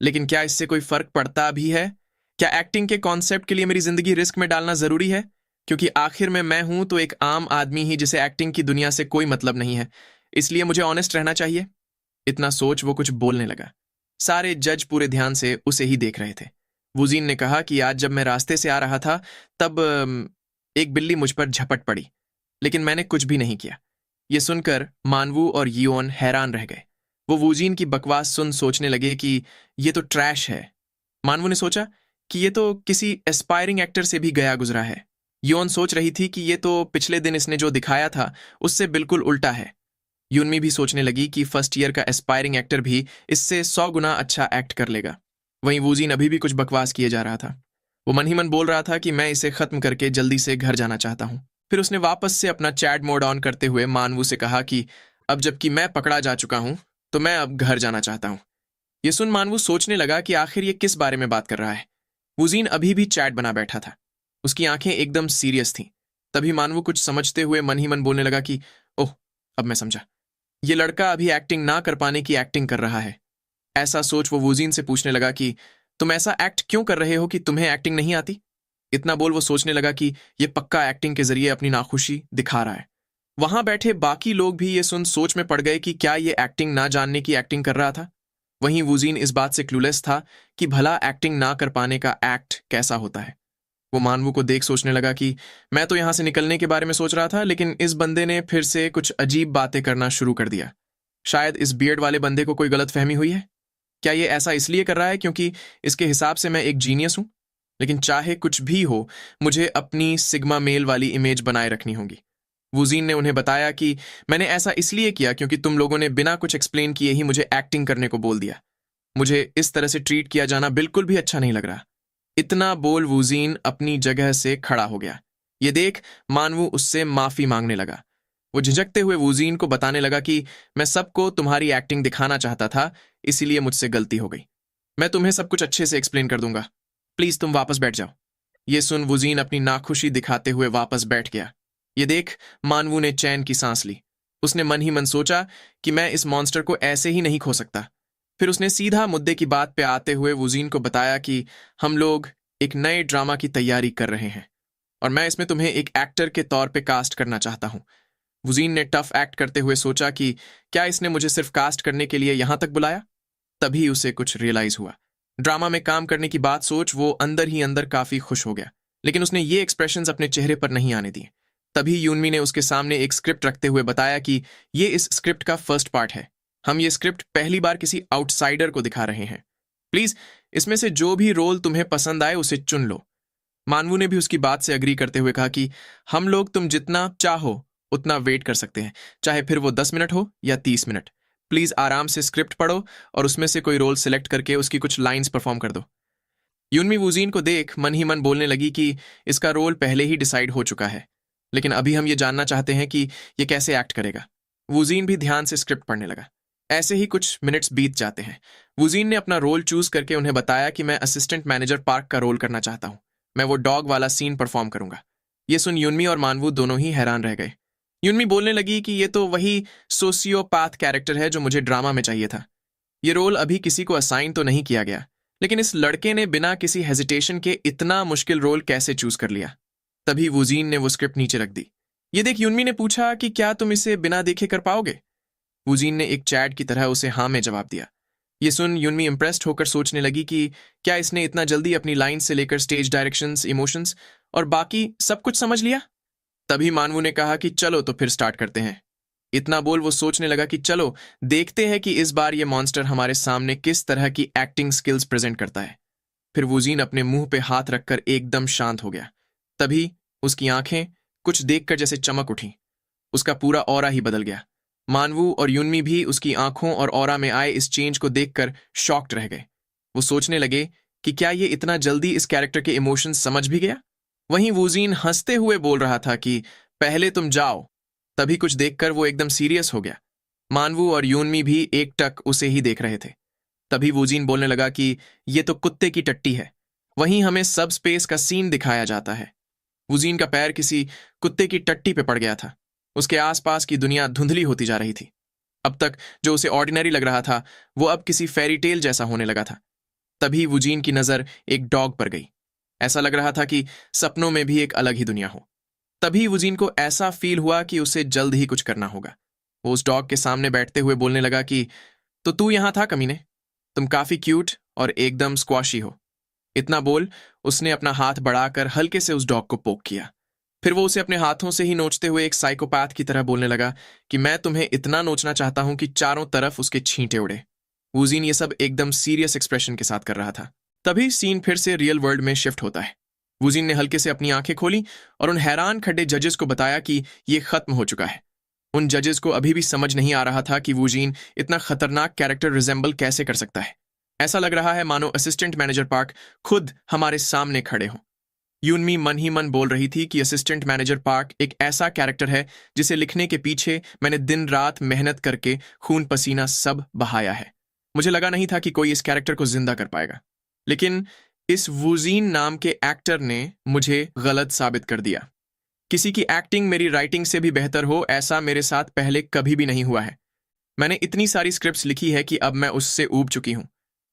लेकिन क्या इससे कोई फर्क पड़ता भी है? क्या एक्टिंग के कॉन्सेप्ट के लिए मेरी जिंदगी रिस्क में डालना जरूरी है? क्योंकि आखिर में मैं हूं तो एक आम आदमी ही जिसे एक्टिंग की दुनिया से कोई मतलब नहीं है, इसलिए मुझे ऑनेस्ट रहना चाहिए। इतना सोच वो कुछ बोलने लगा। सारे जज पूरे ध्यान से उसे ही देख रहे थे। वुजीन ने कहा कि आज जब मैं रास्ते से आ रहा था तब एक बिल्ली मुझ पर झपट पड़ी, लेकिन मैंने कुछ भी नहीं किया। ये सुनकर मानवू और यियोन हैरान रह गए। वो वुजीन की बकवास सुन सोचने लगे कि ये तो ट्रैश है। मानवू ने सोचा कि ये तो किसी एस्पायरिंग एक्टर से भी गया गुजरा है। यियोन सोच रही थी कि ये तो पिछले दिन इसने जो दिखाया था उससे बिल्कुल उल्टा है। यूनमी भी सोचने लगी कि फर्स्ट ईयर का एस्पायरिंग एक्टर भी इससे 100 गुना अच्छा एक्ट कर लेगा। वहीं वुजीन अभी भी कुछ बकवास किए जा रहा था। वो मन ही मन बोल रहा था कि मैं इसे खत्म करके जल्दी से घर जाना चाहता हूं। फिर उसने वापस से अपना चैट मोड ऑन करते हुए मानवू से कहा कि अब जबकि मैं पकड़ा जा चुका हूं तो मैं अब घर जाना चाहता हूं। ये सुन मानवू सोचने लगा कि आखिर ये किस बारे में बात कर रहा है। वुजीन अभी भी चैट बना बैठा था। उसकी आंखें एकदम सीरियस थीं। तभी मानवू कुछ समझते हुए मन ही मन बोलने लगा कि ओह, अब मैं समझा। ये लड़का अभी एक्टिंग ना कर पाने की एक्टिंग कर रहा है। ऐसा सोच वो वुजीन से पूछने लगा कि तुम ऐसा एक्ट क्यों कर रहे हो कि तुम्हें एक्टिंग नहीं आती? इतना बोल वो सोचने लगा कि ये पक्का एक्टिंग के जरिए अपनी नाखुशी दिखा रहा है। वहां बैठे बाकी लोग भी ये सुन सोच में पड़ गए कि क्या ये एक्टिंग ना जानने की एक्टिंग कर रहा था। वहीं वुजीन इस बात से क्लूलेस था कि भला एक्टिंग ना कर पाने का एक्ट कैसा होता है। वो मानवू को देख सोचने लगा कि मैं तो यहां से निकलने के बारे में सोच रहा था, लेकिन इस बंदे ने फिर से कुछ अजीब बातें करना शुरू कर दिया। शायद इस बियर्ड वाले बंदे को कोई गलतफहमी हुई है। क्या ये ऐसा इसलिए कर रहा है क्योंकि इसके हिसाब से मैं एक जीनियस हूं? लेकिन चाहे कुछ भी हो, मुझे अपनी सिग्मा मेल वाली इमेज बनाए रखनी होगी। वूजीन ने उन्हें बताया कि मैंने ऐसा इसलिए किया क्योंकि तुम लोगों ने बिना कुछ एक्सप्लेन किए ही मुझे एक्टिंग करने को बोल दिया। मुझे इस तरह से ट्रीट किया जाना बिल्कुल भी अच्छा नहीं लग रहा। इतना बोल वूजीन अपनी जगह से खड़ा हो गया। ये देख मानवू उससे माफी मांगने लगा। वो झिझकते हुए वूजीन को बताने लगा कि मैं सबको तुम्हारी एक्टिंग दिखाना चाहता था, इसीलिए मुझसे गलती हो गई। मैं तुम्हें सब कुछ अच्छे से एक्सप्लेन कर दूंगा। प्लीज तुम वापस बैठ जाओ। ये सुन वूजीन अपनी नाखुशी दिखाते हुए वापस बैठ गया। ये देख मानवू ने चैन की सांस ली। उसने मन ही मन सोचा कि मैं इस मॉन्स्टर को ऐसे ही नहीं खो सकता। फिर उसने सीधा मुद्दे की बात पे आते हुए वूजीन को बताया कि हम लोग एक नए ड्रामा की तैयारी कर रहे हैं और मैं इसमें तुम्हें एक एक्टर के तौर पे कास्ट करना चाहता हूं। वुजीन ने टफ एक्ट करते हुए सोचा कि क्या इसने मुझे सिर्फ कास्ट करने के लिए यहां तक बुलाया। तभी उसे कुछ रियलाइज हुआ। ड्रामा में काम करने की बात सोच वो अंदर ही अंदर काफी खुश हो गया, लेकिन उसने ये एक्सप्रेशंस अपने चेहरे पर नहीं आने दिए। तभी यूनमी ने उसके सामने एक स्क्रिप्ट रखते हुए बताया कि ये इस स्क्रिप्ट का फर्स्ट पार्ट है। हम ये स्क्रिप्ट पहली बार किसी आउटसाइडर को दिखा रहे हैं। प्लीज इसमें से जो भी रोल तुम्हें पसंद आए उसे चुन लो। मानवू ने भी उसकी बात से अग्री करते हुए कहा कि हम लोग तुम जितना चाहो उतना वेट कर सकते हैं, चाहे फिर वो 10 मिनट हो या 30 मिनट। प्लीज आराम से स्क्रिप्ट पढ़ो और उसमें से कोई रोल सिलेक्ट करके उसकी कुछ लाइंस परफॉर्म कर दो। यूनमी वूजीन को देख मन ही मन बोलने लगी कि इसका रोल पहले ही डिसाइड हो चुका है, लेकिन अभी हम ये जानना चाहते हैं कि ये कैसे एक्ट करेगा। वूजीन भी ध्यान से स्क्रिप्ट पढ़ने लगा। ऐसे ही कुछ मिनट्स बीत जाते हैं। वूजीन ने अपना रोल चूज करके उन्हें बताया कि मैं असिस्टेंट मैनेजर पार्क का रोल करना चाहता हूं। मैं वो डॉग वाला सीन परफॉर्म करूंगा। ये सुन यूनमी और मानवू दोनों ही हैरान रह गए। यूनमी बोलने लगी कि ये तो वही सोसियोपैथ कैरेक्टर है जो मुझे ड्रामा में चाहिए था। ये रोल अभी किसी को असाइन तो नहीं किया गया, लेकिन इस लड़के ने बिना किसी हेजिटेशन के इतना मुश्किल रोल कैसे चूज कर लिया। तभी वूजीन ने वो स्क्रिप्ट नीचे रख दी। ये देख यूनमी ने पूछा कि क्या तुम इसे बिना देखे कर पाओगे। वूजीन ने एक चैट की तरह उसे हाँ में जवाब दिया। ये सुन यूनमी इम्प्रेस्ड होकर सोचने लगी कि क्या इसने इतना जल्दी अपनी लाइन से लेकर स्टेज डायरेक्शंस, इमोशंस और बाकी सब कुछ समझ लिया। तभी मानवू ने कहा कि चलो तो फिर स्टार्ट करते हैं। इतना बोल वो सोचने लगा कि चलो देखते हैं कि इस बार ये मॉन्स्टर हमारे सामने किस तरह की एक्टिंग स्किल्स प्रेजेंट करता है। फिर वूजीन अपने मुंह पे हाथ रखकर एकदम शांत हो गया। तभी उसकी आंखें कुछ देखकर जैसे चमक उठी। उसका पूरा ऑरा ही बदल गया। मानवू और यूनमी भी उसकी आंखों और ऑरा में आए इस चेंज को देखकर शॉक्ड रह गए। वो सोचने लगे कि क्या ये इतना जल्दी इस कैरेक्टर के इमोशंस समझ भी गया। वहीं वूजीन हंसते हुए बोल रहा था कि पहले तुम जाओ। तभी कुछ देखकर वो एकदम सीरियस हो गया। मानवू और यूनमी भी एकटक उसे ही देख रहे थे। तभी वूजीन बोलने लगा कि ये तो कुत्ते की टट्टी है। वहीं हमें सब स्पेस का सीन दिखाया जाता है। वूजीन का पैर किसी कुत्ते की टट्टी पे पड़ गया था। उसके आसपास की दुनिया धुंधली होती जा रही थी। अब तक जो उसे ऑर्डिनरी लग रहा था वो अब किसी फेरी टेल जैसा होने लगा था। तभी वूजीन की नजर एक डॉग पर गई। ऐसा लग रहा था कि सपनों में भी एक अलग ही दुनिया हो। तभी वुजीन को ऐसा फील हुआ कि उसे जल्द ही कुछ करना होगा। वो उस डॉग के सामने बैठते हुए बोलने लगा कि तो तू यहां था कमीने, तुम काफी क्यूट और एकदम स्क्वाशी हो। इतना बोल उसने अपना हाथ बढ़ाकर हल्के से उस डॉग को पोक किया। फिर वो उसे अपने हाथों से ही नोचते हुए एक साइकोपैथ की तरह बोलने लगा कि मैं तुम्हें इतना नोचना चाहता हूं कि चारों तरफ उसके छींटे उड़े। वुजीन ये सब एकदम सीरियस एक्सप्रेशन के साथ कर रहा था। तभी सीन फिर से रियल वर्ल्ड में शिफ्ट होता है। वुजीन ने हल्के से अपनी आंखें खोली और उन हैरान खड़े जजेस को बताया कि ये खत्म हो चुका है। उन जजेस को अभी भी समझ नहीं आ रहा था कि वुजीन इतना खतरनाक कैरेक्टर रिजेंबल कैसे कर सकता है। ऐसा लग रहा है मानो असिस्टेंट मैनेजर पार्क खुद हमारे सामने खड़े हों। यूनमी मन ही मन बोल रही थी कि असिस्टेंट मैनेजर पार्क एक ऐसा कैरेक्टर है जिसे लिखने के पीछे मैंने दिन रात मेहनत करके खून पसीना सब बहाया है। मुझे लगा नहीं था कि कोई इस कैरेक्टर को जिंदा कर पाएगा, लेकिन इस वुजीन नाम के एक्टर ने मुझे गलत साबित कर दिया। किसी की एक्टिंग मेरी राइटिंग से भी बेहतर हो, ऐसा मेरे साथ पहले कभी भी नहीं हुआ है। मैंने इतनी सारी स्क्रिप्ट्स लिखी है कि अब मैं उससे ऊब चुकी हूं।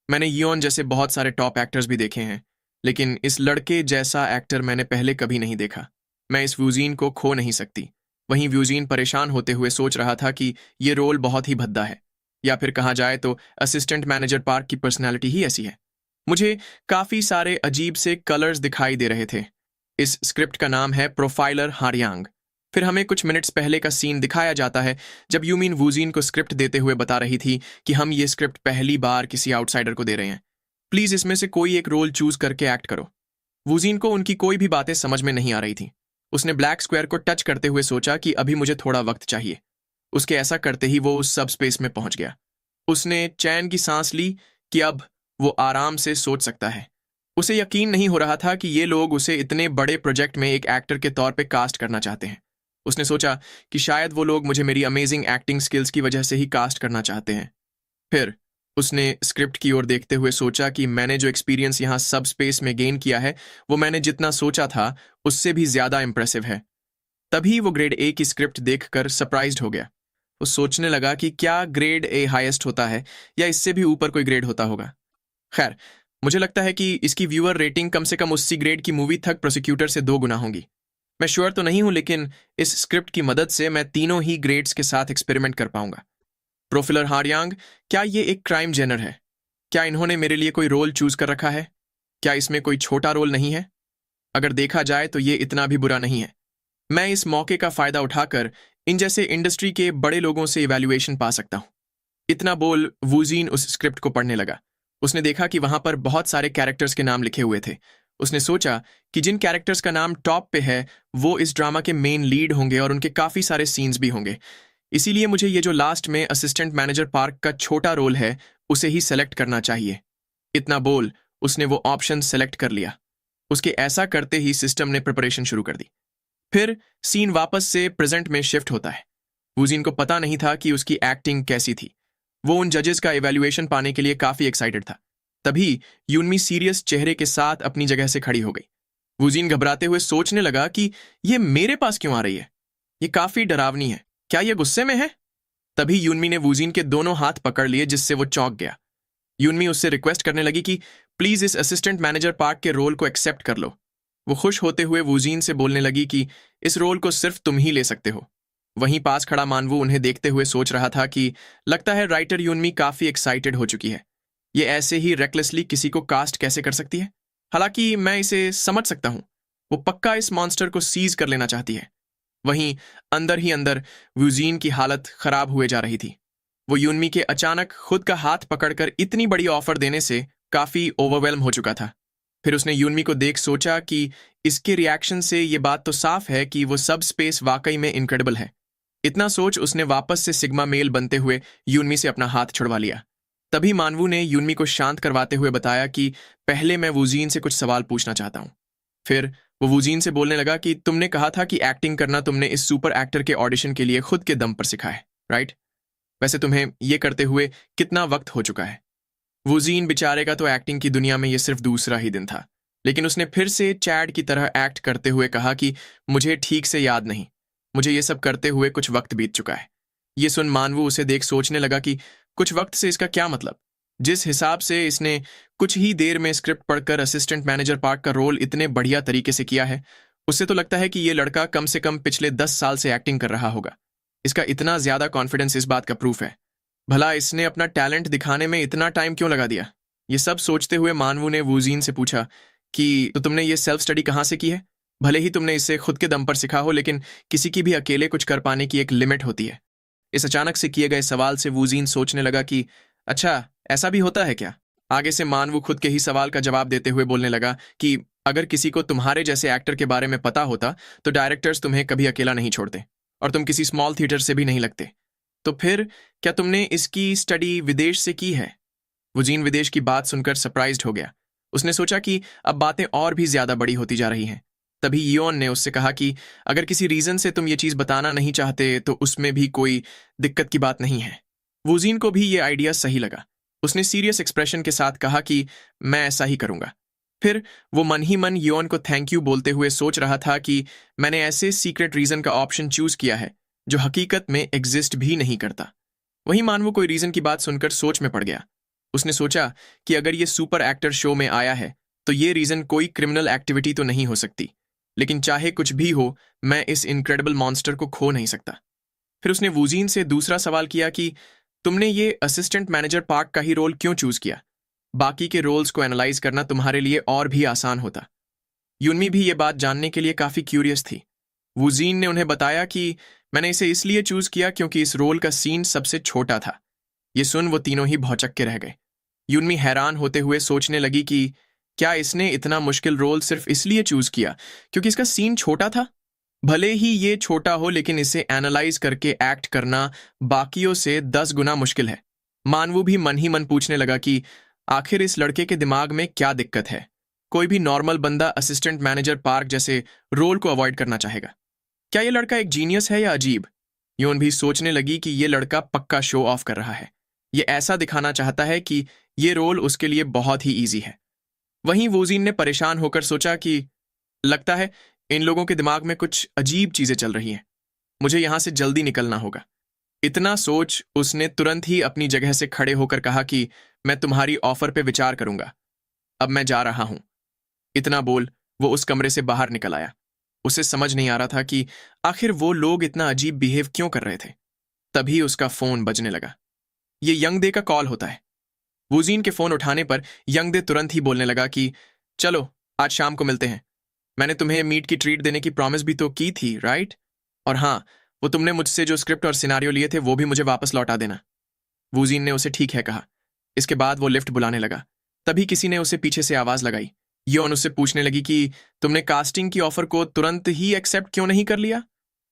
मैंने योन जैसे बहुत सारे टॉप एक्टर्स भी देखे हैं, लेकिन इस लड़के जैसा एक्टर मैंने पहले कभी नहीं देखा। मैं इस वुजीन को खो नहीं सकती। वहीं वुजीन परेशान होते हुए सोच रहा था कि ये रोल बहुत ही भद्दा है, या फिर कहा जाए तो असिस्टेंट मैनेजर पार्क की पर्सनैलिटी ही ऐसी है। मुझे काफी सारे अजीब से कलर्स दिखाई दे रहे थे। इस स्क्रिप्ट का नाम है प्रोफाइलर हारियांग। फिर हमें कुछ मिनट्स पहले का सीन दिखाया जाता है जब यूमिन वूजिन को स्क्रिप्ट देते हुए बता रही थी कि हम ये स्क्रिप्ट पहली बार किसी आउटसाइडर को दे रहे हैं। प्लीज इसमें से कोई एक रोल चूज करके एक्ट करो। वूजिन को उनकी कोई भी बातें समझ में नहीं आ रही थी। उसने ब्लैक स्क्वायर को टच करते हुए सोचा कि अभी मुझे थोड़ा वक्त चाहिए। उसके ऐसा करते ही वो उस सब स्पेस में पहुंच गया। उसने चैन की सांस ली कि अब वो आराम से सोच सकता है। उसे यकीन नहीं हो रहा था कि ये लोग उसे इतने बड़े प्रोजेक्ट में एक एक्टर के तौर पे कास्ट करना चाहते हैं। उसने सोचा कि शायद वो लोग मुझे मेरी अमेजिंग एक्टिंग स्किल्स की वजह से ही कास्ट करना चाहते हैं। फिर उसने स्क्रिप्ट की ओर देखते हुए सोचा कि मैंने जो एक्सपीरियंस यहाँ सब स्पेस में गेन किया है वो मैंने जितना सोचा था उससे भी ज्यादा इंप्रेसिव है। तभी वो ग्रेड ए की स्क्रिप्ट देखकर सरप्राइज्ड हो गया। वो सोचने लगा कि क्या ग्रेड ए हाईएस्ट होता है या इससे भी ऊपर कोई ग्रेड होता होगा। खैर, मुझे लगता है कि इसकी व्यूअर रेटिंग कम से कम उसी ग्रेड की मूवी थक प्रोसिक्यूटर से 2 गुना होगी। मैं श्योर तो नहीं हूं, लेकिन इस स्क्रिप्ट की मदद से मैं तीनों ही ग्रेड्स के साथ एक्सपेरिमेंट कर पाऊंगा। प्रोफिलर हारयांग, क्या ये एक क्राइम जेनर है? क्या इन्होंने मेरे लिए कोई रोल चूज कर रखा है? क्या इसमें कोई छोटा रोल नहीं है? अगर देखा जाए तो ये इतना भी बुरा नहीं है। मैं इस मौके का फायदा उठाकर इन जैसे इंडस्ट्री के बड़े लोगों से इवैल्यूएशन पा सकता हूं। इतना बोल वूजीन उस स्क्रिप्ट को पढ़ने लगा। उसने देखा कि वहां पर बहुत सारे कैरेक्टर्स के नाम लिखे हुए थे। उसने सोचा कि जिन कैरेक्टर्स का नाम टॉप पे है वो इस ड्रामा के मेन लीड होंगे और उनके काफी सारे सीन्स भी होंगे। इसीलिए मुझे ये जो लास्ट में असिस्टेंट मैनेजर पार्क का छोटा रोल है उसे ही सेलेक्ट करना चाहिए। इतना बोल उसने वो ऑप्शन सेलेक्ट कर लिया। उसके ऐसा करते ही सिस्टम ने प्रिपरेशन शुरू कर दी। फिर सीन वापस से प्रेजेंट में शिफ्ट होता है। वूजिन को पता नहीं था कि उसकी एक्टिंग कैसी थी। वो उन जजेस का इवैल्यूएशन पाने के लिए काफी एक्साइटेड था। तभी यूनमी सीरियस चेहरे के साथ अपनी जगह से खड़ी हो गई। वूजिन घबराते हुए सोचने लगा कि ये मेरे पास क्यों आ रही है। ये काफी डरावनी है। क्या ये गुस्से में है? तभी यूनमी ने वूजिन के दोनों हाथ पकड़ लिए, जिससे वो चौंक गया। यूनमी उससे रिक्वेस्ट करने लगी कि प्लीज इस असिस्टेंट मैनेजर पार्क के रोल को एक्सेप्ट कर लो। वो खुश होते हुए वूजिन से बोलने लगी कि इस रोल को सिर्फ तुम ही ले सकते हो। वहीं पास खड़ा मानवू उन्हें देखते हुए सोच रहा था कि लगता है राइटर यूनमी काफी एक्साइटेड हो चुकी है। ये ऐसे ही रेकलेसली किसी को कास्ट कैसे कर सकती है? हालांकि मैं इसे समझ सकता हूं। वो पक्का इस मॉन्स्टर को सीज कर लेना चाहती है। वहीं अंदर ही अंदर वूजिन की हालत खराब हुए जा रही थी। वो यूनमी के अचानक खुद का हाथ पकड़कर इतनी बड़ी ऑफर देने से काफी ओवरवेल्म हो चुका था। फिर उसने यूनमी को देख सोचा कि इसके रिएक्शन से ये बात तो साफ है कि वो सब स्पेस वाकई में इनक्रेडिबल है। इतना सोच उसने वापस से सिग्मा मेल बनते हुए यूनमी से अपना हाथ छुड़वा लिया। तभी मानवू ने यूनमी को शांत करवाते हुए बताया कि पहले मैं वूजिन से कुछ सवाल पूछना चाहता हूं। फिर वो वूजिन से बोलने लगा कि तुमने कहा था कि एक्टिंग करना तुमने इस सुपर एक्टर के ऑडिशन के लिए खुद के दम पर सीखा है, राइट? वैसे तुम्हें ये करते हुए कितना वक्त हो चुका है? वूजिन बेचारे का तो एक्टिंग की दुनिया में ये सिर्फ दूसरा ही दिन था, लेकिन उसने फिर से चैड की तरह एक्ट करते हुए कहा कि मुझे ठीक से याद नहीं। मुझे ये सब करते हुए कुछ वक्त बीत चुका है। ये सुन मानवू उसे देख सोचने लगा कि कुछ वक्त से इसका क्या मतलब? जिस हिसाब से इसने कुछ ही देर में स्क्रिप्ट पढ़कर असिस्टेंट मैनेजर पार्क का रोल इतने बढ़िया तरीके से किया है, उससे तो लगता है कि ये लड़का कम से कम पिछले 10 साल से एक्टिंग कर रहा होगा। इसका इतना ज्यादा कॉन्फिडेंस इस बात का प्रूफ है। भला इसने अपना टैलेंट दिखाने में इतना टाइम क्यों लगा दिया? ये सब सोचते हुए मानवू ने वूजिन से पूछा कि तो तुमने ये सेल्फ स्टडी कहाँ से की है? भले ही तुमने इसे खुद के दम पर सीखा हो, लेकिन किसी की भी अकेले कुछ कर पाने की एक लिमिट होती है। इस अचानक से किए गए सवाल से वूजिन सोचने लगा कि अच्छा, ऐसा भी होता है क्या? आगे से मानवू खुद के ही सवाल का जवाब देते हुए बोलने लगा कि अगर किसी को तुम्हारे जैसे एक्टर के बारे में पता होता तो डायरेक्टर्स तुम्हें कभी अकेला नहीं छोड़ते और तुम किसी स्मॉल थिएटर से भी नहीं लगते। तो फिर क्या तुमने इसकी स्टडी विदेश से की है? वुजीन विदेश की बात सुनकर सरप्राइज्ड हो गया। उसने सोचा कि अब बातें और भी ज्यादा बड़ी होती जा रही हैं। तभी योन ने उससे कहा कि अगर किसी रीजन से तुम ये चीज बताना नहीं चाहते तो उसमें भी कोई दिक्कत की बात नहीं है। वुजीन को भी ये आइडिया सही लगा। उसने सीरियस एक्सप्रेशन के साथ कहा कि मैं ऐसा ही करूंगा। फिर वो मन ही मन योन को थैंक यू बोलते हुए सोच रहा था कि मैंने ऐसे सीक्रेट रीजन का ऑप्शन चूज किया है जो हकीकत में एग्जिस्ट भी नहीं करता। वहीं मानवो कोई रीजन की बात सुनकर सोच में पड़ गया। उसने सोचा कि अगर ये सुपर एक्टर शो में आया है तो ये रीजन कोई क्रिमिनल एक्टिविटी तो नहीं हो सकती, लेकिन चाहे कुछ भी हो मैं इस इनक्रेडिबल मॉन्स्टर को खो नहीं सकता। फिर उसने वुजीन से दूसरा सवाल किया कि तुमने ये असिस्टेंट मैनेजर पार्क का ही रोल क्यों चूज किया? बाकी के रोल्स को एनालाइज करना तुम्हारे लिए और भी आसान होता। यूनमी भी ये बात जानने के लिए काफी क्यूरियस थी। वूजीन ने उन्हें बताया कि मैंने इसे इसलिए चूज किया क्योंकि इस रोल का सीन सबसे छोटा था। ये सुन वो तीनों ही भौचक्के के रह गए। यूनमी हैरान होते हुए सोचने लगी कि क्या इसने इतना मुश्किल रोल सिर्फ इसलिए चूज किया क्योंकि इसका सीन छोटा था। भले ही ये छोटा हो, लेकिन इसे एनालाइज करके एक्ट करना बाकियों से 10 गुना मुश्किल है। मानवू भी मन ही मन पूछने लगा कि आखिर इस लड़के के दिमाग में क्या दिक्कत है। कोई भी नॉर्मल बंदा असिस्टेंट मैनेजर पार्क जैसे रोल को अवॉइड करना चाहेगा। क्या ये लड़का एक जीनियस है या अजीब? यून भी सोचने लगी कि ये लड़का पक्का शो ऑफ कर रहा है। ये ऐसा दिखाना चाहता है कि ये रोल उसके लिए बहुत ही ईजी है। वहीं वूजीन ने परेशान होकर सोचा कि लगता है इन लोगों के दिमाग में कुछ अजीब चीजें चल रही हैं। मुझे यहां से जल्दी निकलना होगा। इतना सोच उसने तुरंत ही अपनी जगह से खड़े होकर कहा कि मैं तुम्हारी ऑफर पे विचार करूंगा। अब मैं जा रहा हूं। इतना बोल वो उस कमरे से बाहर निकल आया। उसे समझ नहीं आ रहा था कि आखिर वो लोग इतना अजीब बिहेव क्यों कर रहे थे। तभी उसका फोन बजने लगा। ये यंग दे का कॉल होता है। वूजीन के फोन उठाने पर यंग दे तुरंत ही बोलने लगा कि चलो आज शाम को मिलते हैं। मैंने तुम्हें मीट की ट्रीट देने की प्रॉमिस भी तो की थी, राइट? और हाँ, वो तुमने मुझसे जो स्क्रिप्ट और सिनारियो लिए थे वो भी मुझे वापस लौटा देना। वूजीन ने उसे ठीक है कहा। इसके बाद वो लिफ्ट बुलाने लगा। तभी किसी ने उसे पीछे से आवाज लगाई। योन उससे पूछने लगी कि तुमने कास्टिंग की ऑफर को तुरंत ही एक्सेप्ट क्यों नहीं कर लिया?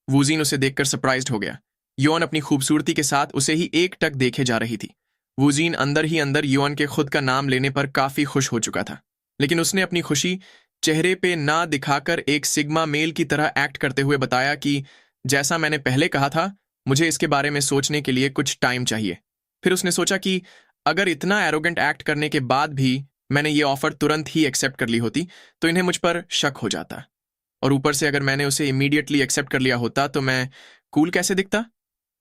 वूजीन उसे देखकर सरप्राइज्ड हो गया। योन अपनी खूबसूरती के साथ उसे ही एक टक देखे जा रही थी। वूजीन अंदर ही अंदर योन के खुद का नाम लेने पर काफी खुश हो चुका था, लेकिन उसने अपनी खुशी चेहरे पे ना दिखाकर एक सिग्मा मेल की तरह एक्ट करते हुए बताया कि जैसा मैंने पहले कहा था, मुझे इसके बारे में सोचने के लिए कुछ टाइम चाहिए। फिर उसने सोचा कि अगर इतना एरोगेंट एक्ट करने के बाद भी मैंने ये ऑफर तुरंत ही एक्सेप्ट कर ली होती तो इन्हें मुझ पर शक हो जाता, और ऊपर से अगर मैंने उसे इमीडिएटली एक्सेप्ट कर लिया होता तो मैं कूल कैसे दिखता।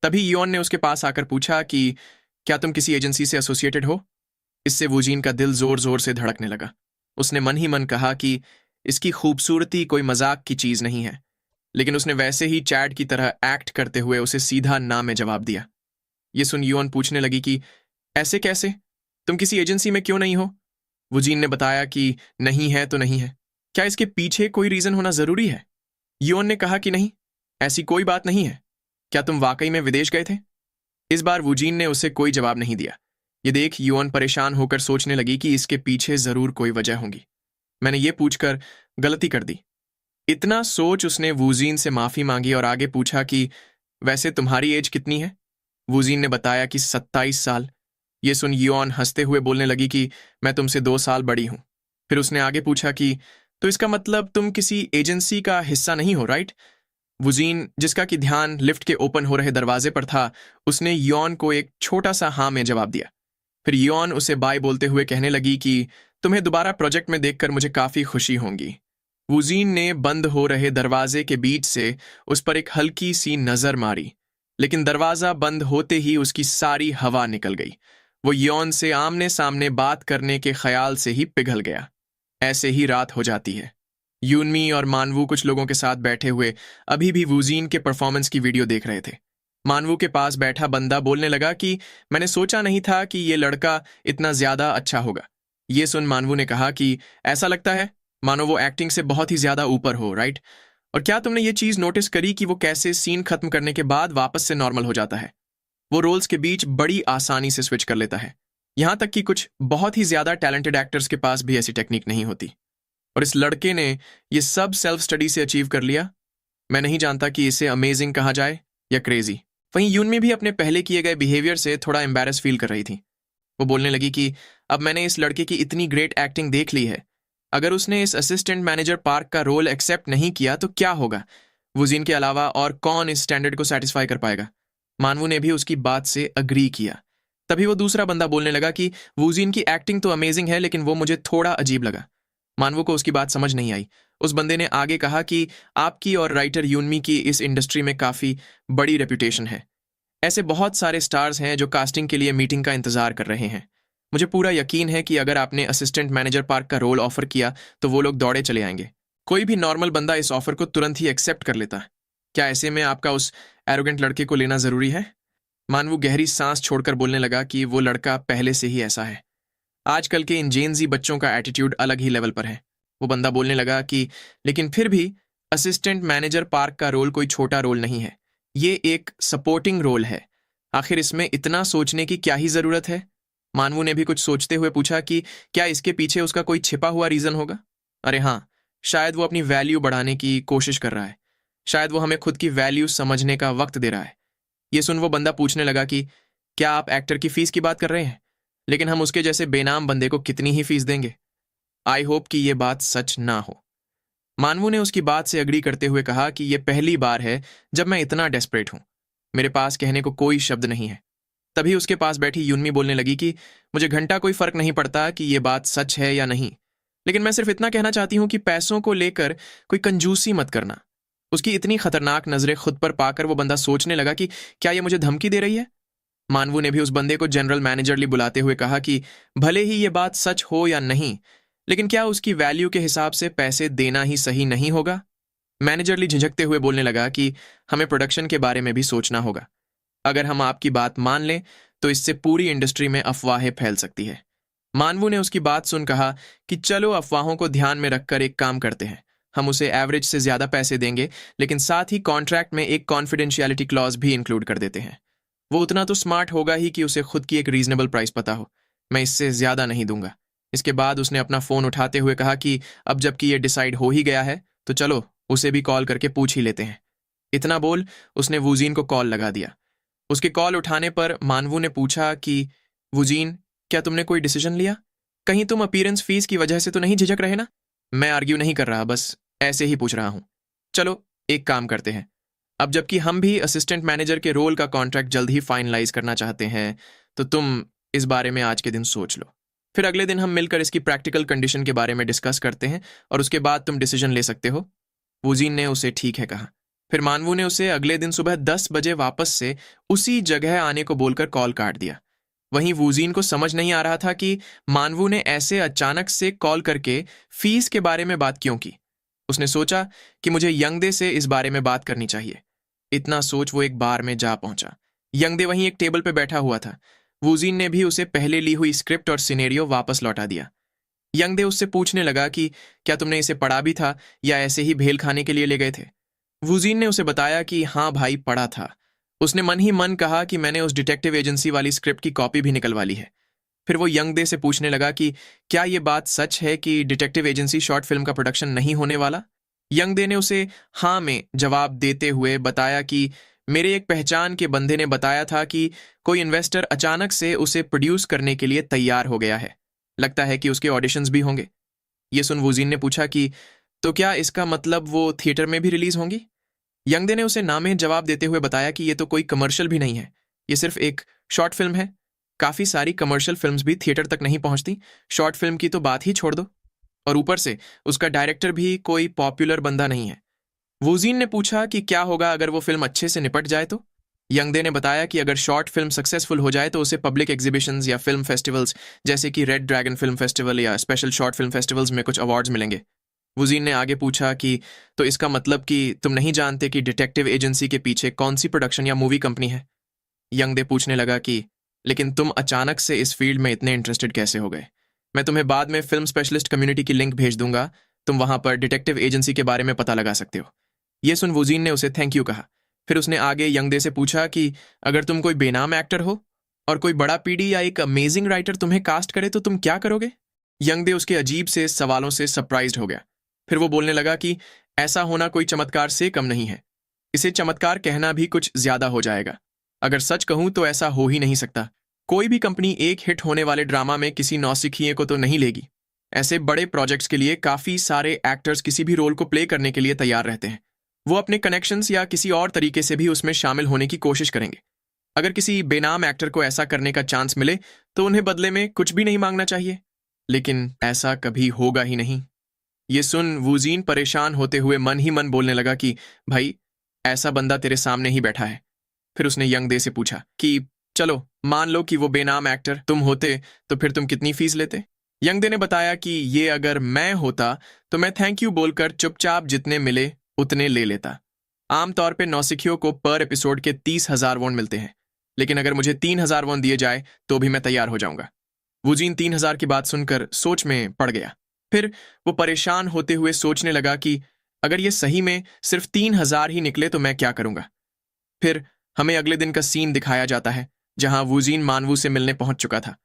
तभी योन ने उसके पास आकर पूछा कि क्या तुम किसी एजेंसी से एसोसिएटेड हो? इससे वूजीन का दिल जोर जोर से धड़कने लगा। उसने मन ही मन कहा कि इसकी खूबसूरती कोई मजाक की चीज नहीं है, लेकिन उसने वैसे ही चैट की तरह एक्ट करते हुए उसे सीधा ना में जवाब दिया। ये सुन योन पूछने लगी कि ऐसे कैसे? तुम किसी एजेंसी में क्यों नहीं हो? वूजीन ने बताया कि नहीं है तो नहीं है। क्या इसके पीछे कोई रीजन होना जरूरी है? योन ने कहा कि नहीं, ऐसी कोई बात नहीं है। क्या तुम वाकई में विदेश गए थे? इस बार वूजीन ने उसे कोई जवाब नहीं दिया। ये देख योन परेशान होकर सोचने लगी कि इसके पीछे जरूर कोई वजह होगी। मैंने ये पूछकर गलती कर दी। इतना सोच उसने वूजीन से माफी मांगी और आगे पूछा कि वैसे तुम्हारी एज कितनी है? वूजीन ने बताया कि 27 साल। ये सुन योन हंसते हुए बोलने लगी कि मैं तुमसे 2 साल बड़ी हूं। फिर उसने आगे पूछा कि तो इसका मतलब तुम किसी एजेंसी का हिस्सा नहीं हो, राइट? वुजीन, जिसका कि ध्यान लिफ्ट के ओपन हो रहे दरवाजे पर था, उसने योन को एक छोटा सा हाँ में जवाब दिया। फिर योन उसे बाय बोलते हुए कहने लगी कि तुम्हें दोबारा प्रोजेक्ट में देखकर मुझे काफी खुशी होगी। वुजीन ने बंद हो रहे दरवाजे के बीच से उस पर एक हल्की सी नजर मारी, लेकिन दरवाजा बंद होते ही उसकी सारी हवा निकल गई। वो योन से आमने सामने बात करने के ख्याल से ही पिघल गया। ऐसे ही रात हो जाती है। यूनमी और मानवू कुछ लोगों के साथ बैठे हुए अभी भी वूजीन के परफॉर्मेंस की वीडियो देख रहे थे। मानवू के पास बैठा बंदा बोलने लगा कि मैंने सोचा नहीं था कि ये लड़का इतना ज्यादा अच्छा होगा। ये सुन मानवू ने कहा कि ऐसा लगता है मानो वो एक्टिंग से बहुत ही ज्यादा ऊपर हो, राइट? और क्या तुमने ये चीज नोटिस करी कि वो कैसे सीन खत्म करने के बाद वापस से नॉर्मल हो जाता है? वो रोल्स के बीच बड़ी आसानी से स्विच कर लेता है। यहां तक कि कुछ बहुत ही ज्यादा टैलेंटेड एक्टर्स के पास भी ऐसी टेक्निक नहीं होती, और इस लड़के ने ये सब सेल्फ स्टडी से अचीव कर लिया। मैं नहीं जानता कि इसे अमेजिंग कहा जाए या क्रेजी। वहीं यूनमी भी अपने पहले किए गए बिहेवियर से थोड़ा एम्बैरस फील कर रही थी। वो बोलने लगी कि अब मैंने इस लड़के की इतनी ग्रेट एक्टिंग देख ली है, अगर उसने इस असिस्टेंट मैनेजर पार्क का रोल एक्सेप्ट नहीं किया तो क्या होगा? वुजीन के अलावा और कौन इस स्टैंडर्ड को सेटिस्फाई कर पाएगा? मानवू ने भी उसकी बात से अग्री किया। तभी वो दूसरा बंदा बोलने लगा कि वुजीन की एक्टिंग तो अमेजिंग है, लेकिन वो मुझे थोड़ा अजीब लगा। मानवू को उसकी बात समझ नहीं आई। उस बंदे ने आगे कहा कि आपकी और राइटर यूनमी की इस इंडस्ट्री में काफी बड़ी रेपुटेशन है। ऐसे बहुत सारे स्टार्स हैं जो कास्टिंग के लिए मीटिंग का इंतजार कर रहे हैं। मुझे पूरा यकीन है कि अगर आपने असिस्टेंट मैनेजर पार्क का रोल ऑफर किया तो वो लोग दौड़े चले आएंगे। कोई भी नॉर्मल बंदा इस ऑफर को तुरंत ही एक्सेप्ट कर लेता है। क्या ऐसे में आपका उस एरोगेंट लड़के को लेना जरूरी है? मानवू गहरी सांस छोड़कर बोलने लगा कि वो लड़का पहले से ही ऐसा है। आजकल के इन जेनजी बच्चों का एटीट्यूड अलग ही लेवल पर है। वो बंदा बोलने लगा कि लेकिन फिर भी असिस्टेंट मैनेजर पार्क का रोल कोई छोटा रोल नहीं है। ये एक सपोर्टिंग रोल है। आखिर इसमें इतना सोचने की क्या ही जरूरत है? मानवू ने भी कुछ सोचते हुए पूछा कि क्या इसके पीछे उसका कोई छिपा हुआ रीजन होगा? अरे हाँ, शायद वो अपनी वैल्यू बढ़ाने की कोशिश कर रहा है। शायद वो हमें खुद की वैल्यू समझने का वक्त दे रहा है। ये सुन वो बंदा पूछने लगा कि क्या आप एक्टर की फीस की बात कर रहे हैं? लेकिन हम उसके जैसे बेनाम बंदे को कितनी ही फीस देंगे? आई होप कि ये बात सच ना हो। मानवू ने उसकी बात से अग्री करते हुए कहा कि यह पहली बार है जब मैं इतना डेस्परेट हूं। मेरे पास कहने को कोई शब्द नहीं है। तभी उसके पास बैठी यूनमी बोलने लगी कि मुझे घंटा कोई फर्क नहीं पड़ता कि यह बात सच है या नहीं, लेकिन मैं सिर्फ इतना कहना चाहती हूं कि पैसों को लेकर कोई कंजूसी मत करना। उसकी इतनी खतरनाक नजरें खुद पर पाकर वो बंदा सोचने लगा कि क्या यह मुझे धमकी दे रही है। मानवू ने भी उस बंदे को जनरल मैनेजरली बुलाते हुए कहा कि भले ही यह बात सच हो या नहीं, लेकिन क्या उसकी वैल्यू के हिसाब से पैसे देना ही सही नहीं होगा? मैनेजरली झिझकते हुए बोलने लगा कि हमें प्रोडक्शन के बारे में भी सोचना होगा। अगर हम आपकी बात मान लें तो इससे पूरी इंडस्ट्री में अफवाहें फैल सकती है। मानवू ने उसकी बात सुन कहा कि चलो अफवाहों को ध्यान में रखकर एक काम करते हैं। हम उसे एवरेज से ज्यादा पैसे देंगे, लेकिन साथ ही कॉन्ट्रैक्ट में एक कॉन्फिडेंशियलिटी क्लॉज भी इंक्लूड कर देते हैं। वो उतना तो स्मार्ट होगा ही कि उसे खुद की एक रीजनेबल प्राइस पता हो। मैं इससे ज्यादा नहीं दूंगा। इसके बाद उसने अपना फोन उठाते हुए कहा कि अब जबकि ये डिसाइड हो ही गया है तो चलो उसे भी कॉल करके पूछ ही लेते हैं। इतना बोल उसने वूजीन को कॉल लगा दिया। उसके कॉल उठाने पर मानवू ने पूछा कि वूजीन, क्या तुमने कोई डिसीजन लिया? कहीं तुम अपीयरेंस फीस की वजह से तो नहीं झिझक रहे ना? मैं आर्ग्यू नहीं कर रहा, बस ऐसे ही पूछ रहा हूं। चलो एक काम करते हैं। अब जबकि हम भी असिस्टेंट मैनेजर के रोल का कॉन्ट्रैक्ट जल्द ही फाइनलाइज करना चाहते हैं, तो तुम इस बारे में आज के दिन सोच लो। फिर अगले दिन हम मिलकर इसकी प्रैक्टिकल कंडीशन के बारे में डिस्कस करते हैं और उसके बाद तुम डिसीजन ले सकते हो। वूजीन ने उसे ठीक है कहा। फिर मानवू ने उसे अगले दिन सुबह 10 बजे वापस से उसी जगह आने को बोलकर कॉल काट दिया। वहीं वूजीन को समझ नहीं आ रहा था कि मानवू ने ऐसे अचानक से कॉल करके फीस के बारे में बात क्यों की। उसने सोचा कि मुझे यंगदे से इस बारे में बात करनी चाहिए। इतना सोच वो एक बार में जा पहुंचा। यंगदे वहीं एक टेबल पर बैठा हुआ था। वूजीन ने भी उसे पहले ली हुई स्क्रिप्ट और सिनेरियो वापस लौटा दिया। यंगदे उससे पूछने लगा कि क्या तुमने इसे पढ़ा भी था या ऐसे ही भेल खाने के लिए ले गए थे? वूजीन ने उसे बताया कि हाँ भाई, पढ़ा था। उसने मन ही मन कहा कि मैंने उस डिटेक्टिव एजेंसी वाली स्क्रिप्ट की कॉपी भी निकलवा ली है। फिर वो यंगदे से पूछने लगा कि क्या ये बात सच है कि डिटेक्टिव एजेंसी शॉर्ट फिल्म का प्रोडक्शन नहीं होने वाला? यंगदे ने उसे हाँ में जवाब देते हुए बताया कि मेरे एक पहचान के बंदे ने बताया था कि कोई इन्वेस्टर अचानक से उसे प्रोड्यूस करने के लिए तैयार हो गया है। लगता है कि उसके ऑडिशंस भी होंगे। ये सुन वूजीन ने पूछा कि तो क्या इसका मतलब वो थिएटर में भी रिलीज होंगी? यंगदे ने उसे नामे जवाब देते हुए बताया कि ये तो कोई कमर्शियल भी नहीं है, ये सिर्फ एक शॉर्ट फिल्म है। काफी सारी कमर्शियल फिल्म्स भी थिएटर तक नहीं पहुंचती, शॉर्ट फिल्म की तो बात ही छोड़ दो। और ऊपर से उसका डायरेक्टर भी कोई पॉपुलर बंदा नहीं है। वूजीन ने पूछा कि क्या होगा अगर वो फिल्म अच्छे से निपट जाए तो? यंगदे ने बताया कि अगर शॉर्ट फिल्म सक्सेसफुल हो जाए तो उसे पब्लिक एग्जीबिशंस या फिल्म फेस्टिवल्स जैसे कि रेड ड्रैगन फिल्म फेस्टिवल या स्पेशल शॉर्ट फिल्म फेस्टिवल्स में कुछ अवार्ड्स मिलेंगे। वूजीन ने आगे पूछा कि तो इसका मतलब कि तुम नहीं जानते कि डिटेक्टिव एजेंसी के पीछे कौन सी प्रोडक्शन या मूवी कंपनी है? यंगदे पूछने लगा कि लेकिन तुम अचानक से इस फील्ड में इतने इंटरेस्टेड कैसे हो गए? मैं तुम्हें बाद में फिल्म स्पेशलिस्ट कम्युनिटी की लिंक भेज दूंगा, तुम वहां पर डिटेक्टिव एजेंसी के बारे में पता लगा सकते हो। ये सुन वूजीन ने उसे थैंक यू कहा। फिर उसने आगे यंगदे से पूछा कि अगर तुम कोई बेनाम एक्टर हो और कोई बड़ा पीडी या एक अमेजिंग राइटर तुम्हें कास्ट करे तो तुम क्या करोगे? यंगदे उसके अजीब से सवालों से सरप्राइज्ड हो गया। फिर वो बोलने लगा कि ऐसा होना कोई चमत्कार से कम नहीं है। इसे चमत्कार कहना भी कुछ ज्यादा हो जाएगा। अगर सच कहूं तो ऐसा हो ही नहीं सकता। कोई भी कंपनी एक हिट होने वाले ड्रामा में किसी नौसिखिए को तो नहीं लेगी। ऐसे बड़े प्रोजेक्ट्स के लिए काफी सारे एक्टर्स किसी भी रोल को प्ले करने के लिए तैयार रहते हैं। वो अपने कनेक्शंस या किसी और तरीके से भी उसमें शामिल होने की कोशिश करेंगे। अगर किसी बेनाम एक्टर को ऐसा करने का चांस मिले तो उन्हें बदले में कुछ भी नहीं मांगना चाहिए, लेकिन ऐसा कभी होगा ही नहीं। ये सुन वूजीन परेशान होते हुए मन ही मन बोलने लगा कि भाई, ऐसा बंदा तेरे सामने ही बैठा है। फिर उसने यंगदे से पूछा कि चलो मान लो कि वो बेनाम एक्टर तुम होते तो फिर तुम कितनी फीस लेते? यंगदे ने बताया कि ये अगर मैं होता तो मैं थैंक यू बोलकर चुपचाप जितने मिले उतने ले लेता। आमतौर पे नौसिखियों को पर एपिसोड के 30,000 वॉन मिलते हैं, लेकिन अगर मुझे 3,000 वॉन दिए जाए तो भी मैं तैयार हो जाऊंगा। वूजीन 3,000 की बात सुनकर सोच में पड़ गया। फिर वो परेशान होते हुए सोचने लगा कि अगर ये सही में सिर्फ 3,000 ही निकले तो मैं क्या करूंगा? फिर हमें अगले दिन का सीन दिखाया जाता है, जहां वूजीन मानवू से मिलने पहुंच चुका था।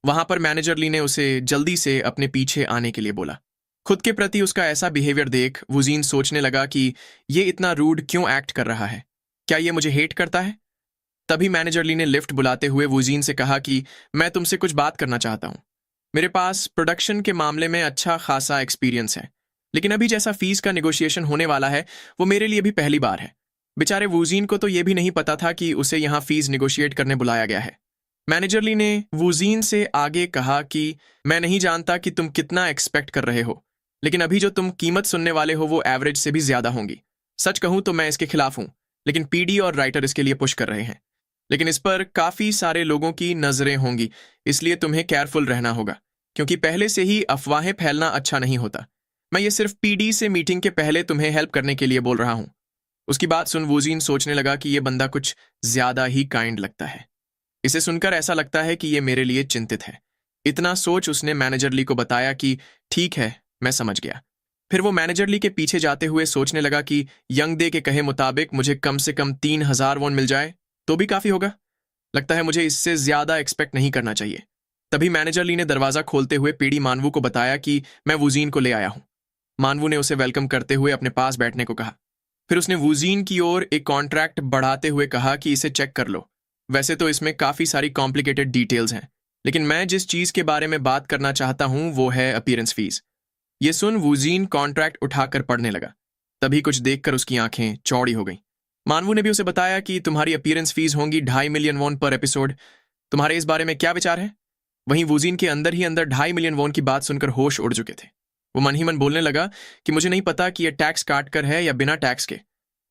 वहां पर मैनेजर ली ने उसे जल्दी से अपने पीछे आने के लिए बोला। खुद के प्रति उसका ऐसा बिहेवियर देख वूजीन सोचने लगा कि ये इतना रूड क्यों एक्ट कर रहा है? क्या ये मुझे हेट करता है? तभी मैनेजर ली ने लिफ्ट बुलाते हुए वूजीन से कहा कि मैं तुमसे कुछ बात करना चाहता हूं। मेरे पास प्रोडक्शन के मामले में अच्छा खासा एक्सपीरियंस है, लेकिन अभी जैसा फीस का निगोशिएशन होने वाला है वो मेरे लिए भी पहली बार है। बेचारे वूजीन को तो ये भी नहीं पता था कि उसे यहाँ फीस निगोशिएट करने बुलाया गया है। मैनेजर ली ने वूजीन से आगे कहा कि मैं नहीं जानता कि तुम कितना एक्सपेक्ट कर रहे हो, लेकिन अभी जो तुम कीमत सुनने वाले हो वो एवरेज से भी ज्यादा होंगी। सच कहूं तो मैं इसके खिलाफ हूं, लेकिन पीडी और राइटर इसके लिए पुश कर रहे हैं। लेकिन इस पर काफी सारे लोगों की नजरें होंगी, इसलिए तुम्हें केयरफुल रहना होगा, क्योंकि पहले से ही अफवाहें फैलना अच्छा नहीं होता। मैं ये सिर्फ पीडी से मीटिंग के पहले तुम्हें हेल्प करने के लिए बोल रहा हूं। उसकी बात सुन वूजीन सोचने लगा कि ये बंदा कुछ ज्यादा ही काइंड लगता है। इसे सुनकर ऐसा लगता है कि ये मेरे लिए चिंतित है। इतना सोच उसने मैनेजर ली को बताया कि ठीक है, मैं समझ गया। फिर वो मैनेजर ली के पीछे जाते हुए सोचने लगा कि यंग दे के कहे मुताबिक मुझे कम से कम 3,000 वॉन मिल जाए तो भी काफी होगा। लगता है मुझे इससे ज्यादा एक्सपेक्ट नहीं करना चाहिए। तभी मैनेजर ली ने दरवाजा खोलते हुए पीडी मानवू को बताया कि मैं वूजीन को ले आया हूं। मानवू ने उसे वेलकम करते हुए अपने पास बैठने को कहा। फिर उसने वूजीन की ओर एक कॉन्ट्रैक्ट बढ़ाते हुए कहा कि इसे चेक कर लो। वैसे तो इसमें काफी सारी कॉम्प्लिकेटेड डिटेल्स हैं, लेकिन मैं जिस चीज के बारे में बात करना चाहता हूं वो है अपीयरेंस फीस। ये सुन वूजीन कॉन्ट्रैक्ट उठाकर पढ़ने लगा। तभी कुछ देखकर उसकी आंखें चौड़ी हो गईं। मानवू ने भी उसे बताया कि तुम्हारी अपीयरेंस फीस होंगी 2.5 मिलियन वॉन पर एपिसोड। तुम्हारे इस बारे में क्या विचार है? वहीं वूजीन के अंदर ही अंदर 2.5 मिलियन वॉन की बात सुनकर होश उड़ चुके थे। वो मन ही मन बोलने लगा कि मुझे नहीं पता कि यह टैक्स काट कर है या बिना टैक्स के,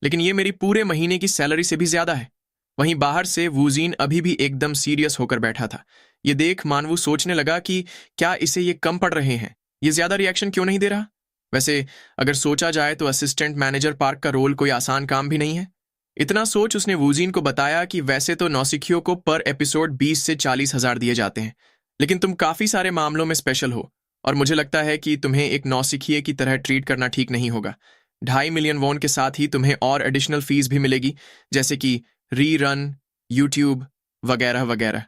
लेकिन ये मेरी पूरे महीने की सैलरी से भी ज्यादा है। वहीं बाहर से वूजीन अभी भी एकदम सीरियस होकर बैठा था। ये देख मानवू सोचने लगा कि क्या इसे ये कम पड़ रहे हैं, ये ज्यादा रिएक्शन क्यों नहीं दे रहा? वैसे अगर सोचा जाए तो असिस्टेंट मैनेजर पार्क का रोल कोई आसान काम भी नहीं है। इतना सोच उसने वूजीन को बताया कि वैसे तो नौसिखियों को पर एपिसोड 20 से 40,000 दिए जाते हैं, लेकिन तुम काफी सारे मामलों में स्पेशल हो और मुझे लगता है कि तुम्हें एक नौसिखिए की तरह ट्रीट करना ठीक नहीं होगा। 2.5 मिलियन वॉन के साथ ही तुम्हें और एडिशनल फीस भी मिलेगी, जैसे कि रीरन, यूट्यूब वगैरह वगैरह।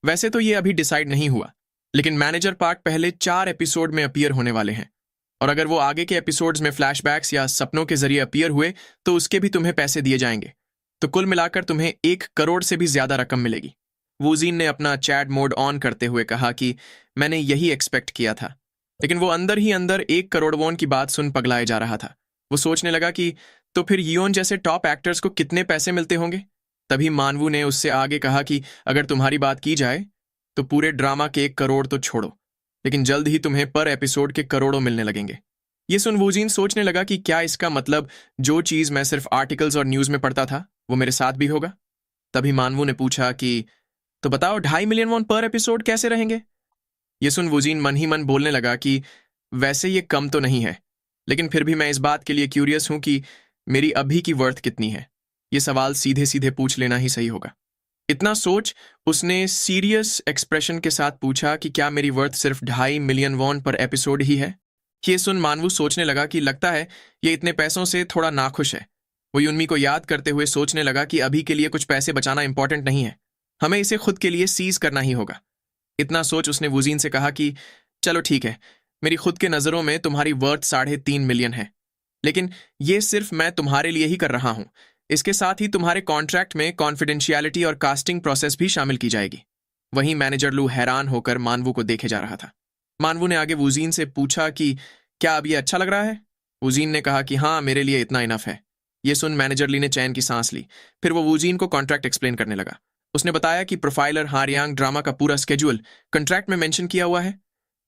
वैसे तो ये अभी डिसाइड नहीं हुआ, लेकिन मैनेजर पार्क पहले 4 एपिसोड में अपीयर होने वाले हैं, और अगर वो आगे के एपिसोड्स में फ्लैशबैक्स या सपनों के जरिए अपीयर हुए तो उसके भी तुम्हें पैसे दिए जाएंगे। तो कुल मिलाकर तुम्हें 1 करोड़ से भी ज्यादा रकम मिलेगी। वूजीन ने अपना चैट मोड ऑन करते हुए कहा कि मैंने यही एक्सपेक्ट किया था, लेकिन वो अंदर ही अंदर 1 करोड़ वॉन की बात सुन पगलाए जा रहा था। वो सोचने लगा कि तो फिर यियोन जैसे टॉप एक्टर्स को कितने पैसे मिलते होंगे? तभी मानवू ने उससे आगे कहा कि अगर तुम्हारी बात की जाए तो पूरे ड्रामा के 1 करोड़ तो छोड़ो, लेकिन जल्द ही तुम्हें पर एपिसोड के करोड़ों मिलने लगेंगे। ये सुन वूजीन सोचने लगा कि क्या इसका मतलब जो चीज मैं सिर्फ आर्टिकल्स और न्यूज में पढ़ता था वो मेरे साथ भी होगा? तभी मानवू ने पूछा कि तो बताओ 2.5 मिलियन वॉन पर एपिसोड कैसे रहेंगे? ये सुन वूजीन मन ही मन बोलने लगा कि वैसे ये कम तो नहीं है, लेकिन फिर भी मैं इस बात के लिए क्यूरियस हूं कि मेरी अभी की वर्थ कितनी है। ये सवाल सीधे सीधे पूछ लेना ही सही होगा। इतना सोच उसने सीरियस एक्सप्रेशन के साथ पूछा कि क्या मेरी वर्थ सिर्फ 2.5 मिलियन वॉन पर एपिसोड ही है? ये सुन मानवू सोचने लगा कि लगता है ये इतने पैसों से थोड़ा नाखुश है। वो युन्मी को याद करते हुए सोचने लगा कि अभी के लिए कुछ पैसे बचाना इंपॉर्टेंट नहीं है, हमें इसे खुद के लिए सीज करना ही होगा। इतना सोच उसने वूजीन से कहा कि चलो ठीक है, मेरी खुद के नजरों में तुम्हारी वर्थ 3.5 मिलियन है, लेकिन ये सिर्फ मैं तुम्हारे लिए ही कर रहा हूं। इसके साथ ही तुम्हारे कॉन्ट्रैक्ट में कॉन्फिडेंशियलिटी और कास्टिंग प्रोसेस भी शामिल की जाएगी। वहीं मैनेजर लू हैरान होकर मानवू को देखे जा रहा था। मानवू ने आगे वूजीन से पूछा कि क्या अब ये अच्छा लग रहा है? वूजीन ने कहा कि हाँ, मेरे लिए इतना इनफ है। ये सुन मैनेजर ली ने चैन की सांस ली। फिर वो वूजीन को कॉन्ट्रैक्ट एक्सप्लेन करने लगा। उसने बताया कि प्रोफाइलर हारियांग ड्रामा का पूरा स्केड्यूल कॉन्ट्रैक्ट में मेंशन किया हुआ है।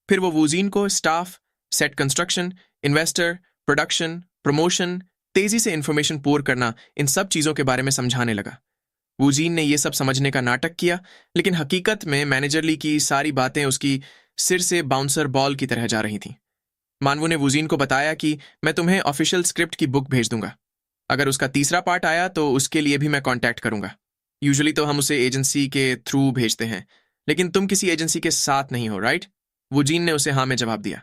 फिर वो वूजीन को staff, set construction, investor, production, promotion, तेजी से इंफॉर्मेशन पोर करना, इन सब चीजों के बारे में समझाने लगा। वूजीन ने यह सब समझने का नाटक किया, लेकिन हकीकत में मैनेजर ली की सारी बातें उसकी सिर से बाउंसर बॉल की तरह जा रही थीं। मानवू ने वूजीन को बताया कि मैं तुम्हें ऑफिशियल स्क्रिप्ट की बुक भेज दूंगा। अगर उसका तीसरा पार्ट आया तो उसके लिए भी मैं कांटेक्ट करूंगा। यूजुअली तो हम उसे एजेंसी के थ्रू भेजते हैं, लेकिन तुम किसी एजेंसी के साथ नहीं हो, राइट? वूजीन ने उसे हाँ में जवाब दिया।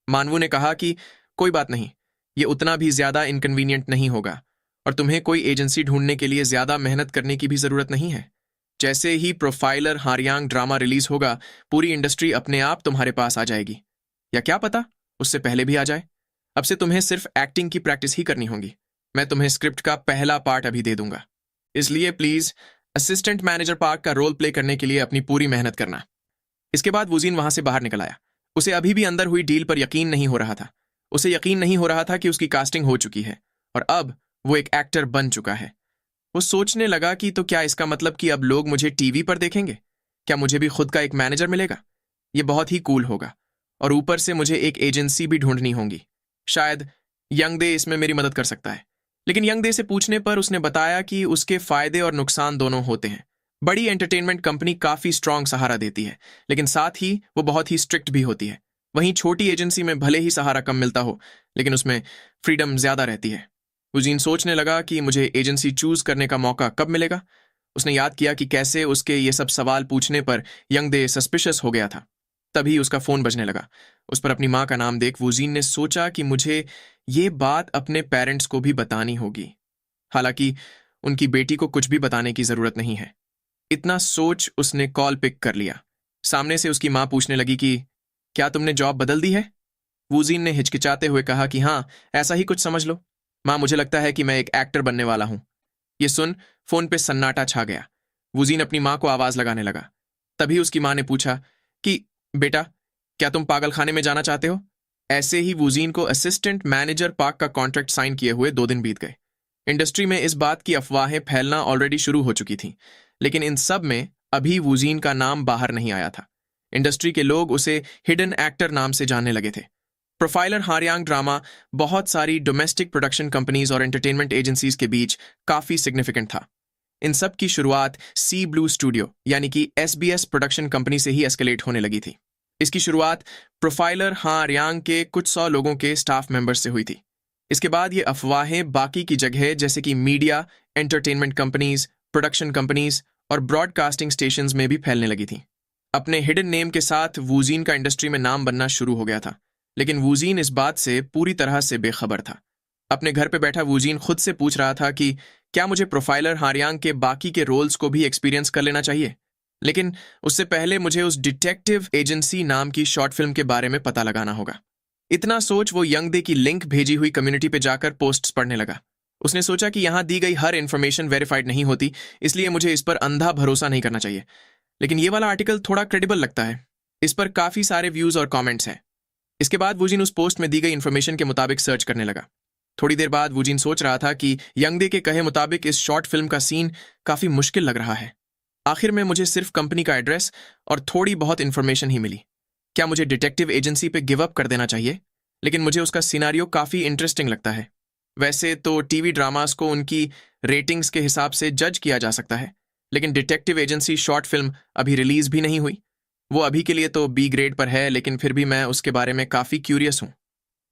मानवू ने कहा कि कोई बात नहीं, ये उतना भी ज्यादा इनकन्वीनियंट नहीं होगा और तुम्हें कोई एजेंसी ढूंढने के लिए ज्यादा मेहनत करने की भी जरूरत नहीं है। जैसे ही प्रोफाइलर हारियांग ड्रामा रिलीज होगा, पूरी इंडस्ट्री अपने आप तुम्हारे पास आ जाएगी, या क्या पता उससे पहले भी आ जाए। अब से तुम्हें सिर्फ एक्टिंग की प्रैक्टिस ही करनी होगी। मैं तुम्हें स्क्रिप्ट का पहला पार्ट अभी दे दूंगा, इसलिए प्लीज असिस्टेंट मैनेजर पार्क का रोल प्ले करने के लिए अपनी पूरी मेहनत करना। इसके बाद वुजीन वहां से बाहर निकल आया। उसे अभी भी अंदर हुई डील पर यकीन नहीं हो रहा था। उसे यकीन नहीं हो रहा था कि उसकी कास्टिंग हो चुकी है और अब वो एक एक्टर बन चुका है। वो सोचने लगा कि तो क्या इसका मतलब कि अब लोग मुझे टीवी पर देखेंगे? क्या मुझे भी खुद का एक मैनेजर मिलेगा? ये बहुत ही कूल होगा। और ऊपर से मुझे एक एजेंसी भी ढूंढनी होगी। शायद यंगदे इसमें मेरी मदद कर सकता है। लेकिन यंगदे से पूछने पर उसने बताया कि उसके फायदे और नुकसान दोनों होते हैं। बड़ी एंटरटेनमेंट कंपनी काफी स्ट्रांग सहारा देती है, लेकिन साथ ही वो बहुत ही स्ट्रिक्ट भी होती है। वहीं छोटी एजेंसी में भले ही सहारा कम मिलता हो, लेकिन उसमें फ्रीडम ज्यादा रहती है। वुजीन सोचने लगा कि मुझे एजेंसी चूज करने का मौका कब मिलेगा। उसने याद किया कि कैसे उसके ये सब सवाल पूछने पर यंगदे सस्पिशियस हो गया था। तभी उसका फोन बजने लगा। उस पर अपनी माँ का नाम देख वुजीन ने सोचा कि मुझे ये बात अपने पेरेंट्स को भी बतानी होगी। हालांकि उनकी बेटी को कुछ भी बताने की जरूरत नहीं है। इतना सोच उसने कॉल पिक कर लिया। सामने से उसकी माँ पूछने लगी कि क्या तुमने जॉब बदल दी है? वुजीन ने हिचकिचाते हुए कहा कि हाँ, ऐसा ही कुछ समझ लो। माँ, मुझे लगता है कि मैं एक एक्टर बनने वाला हूं। ये सुन फोन पे सन्नाटा छा गया। वुजीन अपनी माँ को आवाज लगाने लगा। तभी उसकी माँ ने पूछा कि बेटा, क्या तुम पागलखाने में जाना चाहते हो? ऐसे ही वुजीन को असिस्टेंट मैनेजर पार्क का कॉन्ट्रैक्ट साइन किए हुए 2 दिन बीत गए। इंडस्ट्री में इस बात की अफवाहें फैलना ऑलरेडी शुरू हो चुकी थीं, लेकिन इन सब में अभी वुजीन का नाम बाहर नहीं आया था। इंडस्ट्री के लोग उसे हिडन एक्टर नाम से जानने लगे थे। प्रोफाइलर हारियांग ड्रामा बहुत सारी डोमेस्टिक प्रोडक्शन कंपनीज और एंटरटेनमेंट एजेंसीज के बीच काफी सिग्निफिकेंट था। इन सब की शुरुआत सी ब्लू स्टूडियो यानी कि SBS प्रोडक्शन कंपनी से ही एस्केलेट होने लगी थी। इसकी शुरुआत प्रोफाइलर हारियांग के कुछ 100 लोगों के स्टाफ मेंबर्स से हुई थी। इसके बाद ये अफवाहें बाकी की जगह जैसे कि media, entertainment companies, production companies और ब्रॉडकास्टिंग स्टेशंस में भी फैलने लगी थी। अपने हिडन नेम के साथ वुजीन का इंडस्ट्री में नाम बनना शुरू हो गया था, लेकिन वुजीन इस बात से पूरी तरह से बेखबर था। अपने घर पे बैठा वुजीन खुद से पूछ रहा था कि क्या मुझे प्रोफाइलर हारियांग के बाकी के रोल्स को भी एक्सपीरियंस कर लेना चाहिए। लेकिन उससे पहले मुझे उस डिटेक्टिव एजेंसी नाम की शॉर्ट फिल्म के बारे में पता लगाना होगा। इतना सोच वो यंगदे की लिंक भेजी हुई कम्युनिटी पे जाकर पोस्ट्स पढ़ने लगा। उसने सोचा कि यहाँ दी गई हर इन्फॉर्मेशन वेरीफाइड नहीं होती, इसलिए मुझे इस पर अंधा भरोसा नहीं करना चाहिए। लेकिन ये वाला आर्टिकल थोड़ा क्रेडिबल लगता है। इस पर काफी सारे व्यूज और कमेंट्स हैं। इसके बाद वुजीन उस पोस्ट में दी गई इन्फॉर्मेशन के मुताबिक सर्च करने लगा। थोड़ी देर बाद वुजीन सोच रहा था कि यंगदे के कहे मुताबिक इस शॉर्ट फिल्म का सीन काफी मुश्किल लग रहा है। आखिर में मुझे सिर्फ कंपनी का एड्रेस और थोड़ी बहुत इन्फॉर्मेशन ही मिली। क्या मुझे डिटेक्टिव एजेंसी पे गिव अप कर देना चाहिए? लेकिन मुझे उसका सिनारियो काफी इंटरेस्टिंग लगता है। वैसे तो टीवी ड्रामास को उनकी रेटिंग्स के हिसाब से जज किया जा सकता है, लेकिन डिटेक्टिव एजेंसी शॉर्ट फिल्म अभी रिलीज भी नहीं हुई। वो अभी के लिए तो B ग्रेड पर है, लेकिन फिर भी मैं उसके बारे में काफी क्यूरियस हूँ।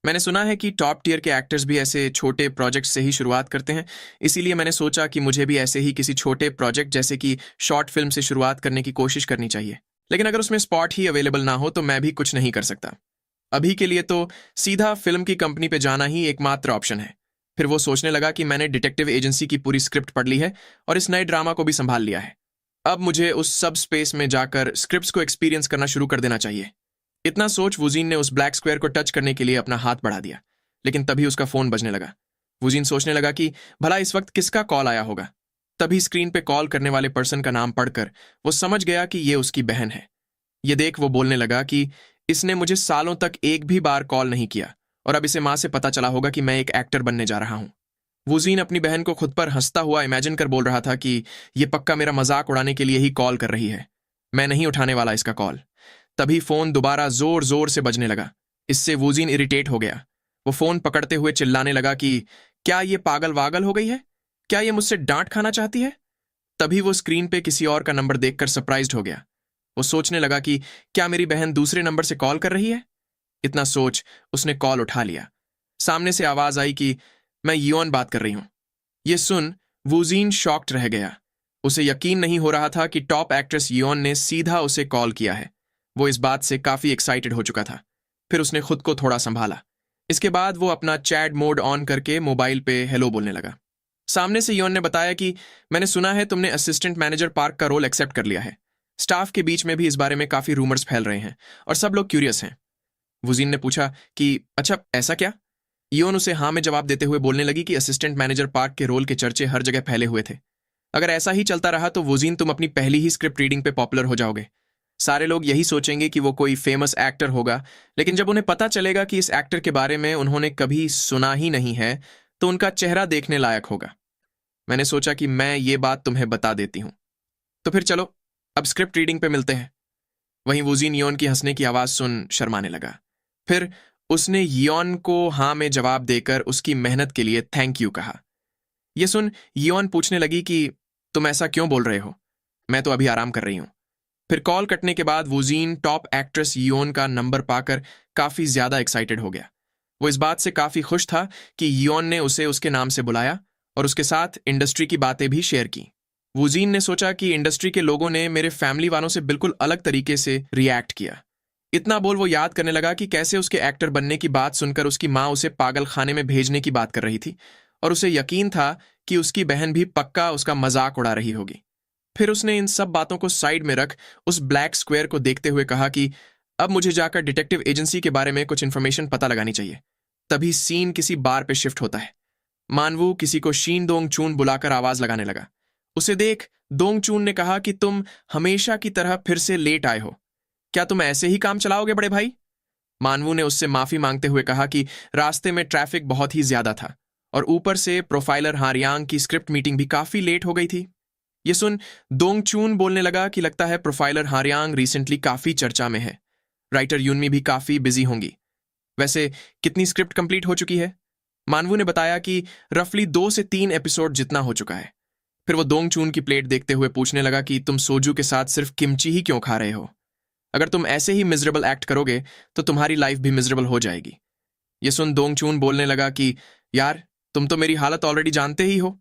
मैंने सुना है कि टॉप टियर के एक्टर्स भी ऐसे छोटे प्रोजेक्ट से ही शुरुआत करते हैं, इसीलिए मैंने सोचा कि मुझे भी ऐसे ही किसी छोटे प्रोजेक्ट जैसे कि शॉर्ट फिल्म से शुरुआत करने की कोशिश करनी चाहिए। लेकिन अगर उसमें स्पॉट ही अवेलेबल ना हो तो मैं भी कुछ नहीं कर सकता। अभी के लिए तो सीधा फिल्म की कंपनी पे जाना ही एकमात्र ऑप्शन है। फिर वो सोचने लगा कि मैंने डिटेक्टिव एजेंसी की पूरी स्क्रिप्ट पढ़ ली है और इस नए ड्रामा को भी संभाल लिया है। अब मुझे उस सब स्पेस में जाकर स्क्रिप्ट्स को एक्सपीरियंस करना शुरू कर देना चाहिए। इतना सोच वुजीन ने उस ब्लैक स्क्वायर को टच करने के लिए अपना हाथ बढ़ा दिया, लेकिन तभी उसका फोन बजने लगा। वुजीन सोचने लगा कि भला इस वक्त किसका कॉल आया होगा। तभी स्क्रीन पे कॉल करने वाले पर्सन का नाम पढ़कर वो समझ गया कि ये उसकी बहन है। ये देख वो बोलने लगा कि इसने मुझे सालों तक एक भी बार कॉल नहीं किया और अब इसे माँ से पता चला होगा कि मैं एक एक्टर बनने जा रहा हूं। वुजीन अपनी बहन को खुद पर हंसता हुआ इमेजिन कर बोल रहा था कि ये पक्का मेरा मजाक उड़ाने के लिए ही कॉल कर रही है। मैं नहीं उठाने वाला इसका कॉल। तभी फोन दोबारा जोर जोर से बजने लगा। इससे वुजीन इरिटेट हो गया। वो फोन पकड़ते हुए चिल्लाने लगा कि क्या ये पागल वागल हो गई है? क्या ये मुझसे डांट खाना चाहती है? तभी वो स्क्रीन पे किसी और का नंबर देखकर सरप्राइज्ड हो गया। वो सोचने लगा कि क्या मेरी बहन दूसरे नंबर से कॉल कर रही है? इतना सोच उसने कॉल उठा लिया। सामने से आवाज आई कि मैं योन बात कर रही हूं। ये सुन वुजीन शॉक्ड रह गया। उसे यकीन नहीं हो रहा था कि टॉप एक्ट्रेस योन ने सीधा उसे कॉल किया है। वो इस बात से काफी एक्साइटेड हो चुका था। फिर उसने खुद को थोड़ा संभाला। इसके बाद वो अपना चैट मोड ऑन करके मोबाइल पे हेलो बोलने लगा। सामने से योन ने बताया कि मैंने सुना है तुमने असिस्टेंट मैनेजर पार्क का रोल एक्सेप्ट कर लिया है। स्टाफ के बीच में भी इस बारे में काफी रूमर्स फैल रहे हैं और सब लोग क्यूरियस हैं। वुजीन ने पूछा कि अच्छा ऐसा क्या? योन उसे हाँ में जवाब देते हुए बोलने लगी कि असिस्टेंट मैनेजर पार्क के रोल के चर्चे हर जगह फैले हुए थे। अगर ऐसा ही चलता रहा तो वुजीन तुम अपनी पहली ही स्क्रिप्ट रीडिंग पे पॉपुलर हो जाओगे। सारे लोग यही सोचेंगे कि वो कोई फेमस एक्टर होगा, लेकिन जब उन्हें पता चलेगा कि इस एक्टर के बारे में उन्होंने कभी सुना ही नहीं है तो उनका चेहरा देखने लायक होगा। मैंने सोचा कि मैं ये बात तुम्हें बता देती हूं। तो फिर चलो अब स्क्रिप्ट रीडिंग पे मिलते हैं। वहीं वुजीन योन की हंसने की आवाज सुन शर्माने लगा। फिर उसने योन को हाँ में जवाब देकर उसकी मेहनत के लिए थैंक यू कहा। यह सुन योन पूछने लगी कि तुम ऐसा क्यों बोल रहे हो? मैं तो अभी आराम कर रही हूं। फिर कॉल कटने के बाद वुजीन टॉप एक्ट्रेस योन का नंबर पाकर काफी ज्यादा एक्साइटेड हो गया। वो इस बात से काफी खुश था कि योन ने उसे उसके नाम से बुलाया और उसके साथ इंडस्ट्री की बातें भी शेयर की। वुजीन ने सोचा कि इंडस्ट्री के लोगों ने मेरे फैमिली वालों से बिल्कुल अलग तरीके से रिएक्ट किया। इतना बोल वो याद करने लगा कि कैसे उसके एक्टर बनने की बात सुनकर उसकी माँ उसे पागल खाने में भेजने की बात कर रही थी और उसे यकीन था कि उसकी बहन भी पक्का उसका मजाक उड़ा रही होगी। फिर उसने इन सब बातों को साइड में रख उस ब्लैक स्क्वायर को देखते हुए कहा कि अब मुझे जाकर डिटेक्टिव एजेंसी के बारे में कुछ इन्फॉर्मेशन पता लगानी चाहिए। तभी सीन किसी बार पे शिफ्ट होता है। मानवू किसी को शीन दोंग चून बुलाकर आवाज लगाने लगा। उसे देख दोंग चून ने कहा कि तुम हमेशा की तरह फिर से लेट आए हो, क्या तुम ऐसे ही काम चलाओगे बड़े भाई? मानवू ने उससे माफी मांगते हुए कहा कि रास्ते में ट्रैफिक बहुत ही ज्यादा था और ऊपर से प्रोफाइलर हारियांग की स्क्रिप्ट मीटिंग भी काफी लेट हो गई थी। ये सुन दोंग चून बोलने लगा कि लगता है प्रोफाइलर हारियांग रिसेंटली काफी चर्चा में है। राइटर यूनमी भी काफी बिजी होंगी। वैसे कितनी स्क्रिप्ट कंप्लीट हो चुकी है? मानवू ने बताया कि रफली 2 से 3 एपिसोड जितना हो चुका है। फिर वो दोंग चून की प्लेट देखते हुए पूछने लगा कि तुम सोजू के साथ सिर्फ किमची ही क्यों खा रहे हो? अगर तुम ऐसे ही मिजरेबल एक्ट करोगे तो तुम्हारी लाइफ भी मिजरेबल हो जाएगी। ये सुन दोंग चून बोलने लगा कि यार तुम तो मेरी हालत ऑलरेडी जानते ही हो।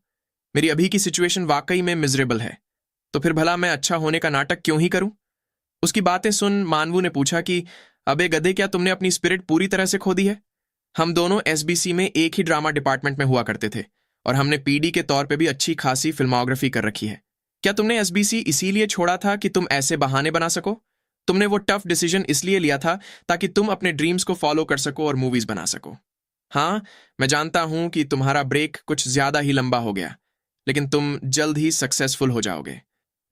मेरी अभी की सिचुएशन वाकई में मिजरेबल है, तो फिर भला मैं अच्छा होने का नाटक क्यों ही करूं? उसकी बातें सुन मानवू ने पूछा कि अबे गधे, क्या तुमने अपनी स्पिरिट पूरी तरह से खो दी है? हम दोनों एसबीसी में एक ही ड्रामा डिपार्टमेंट में हुआ करते थे और हमने पीडी के तौर पे भी अच्छी खासी फिल्मोग्राफी कर रखी है। क्या तुमने एसबीसी इसीलिए छोड़ा था कि तुम ऐसे बहाने बना सको? तुमने वो टफ डिसीजन इसलिए लिया था ताकि तुम अपने ड्रीम्स को फॉलो कर सको और मूवीज बना सको। हाँ, मैं जानता हूं कि तुम्हारा ब्रेक कुछ ज्यादा ही लंबा हो गया, लेकिन तुम जल्द ही सक्सेसफुल हो जाओगे।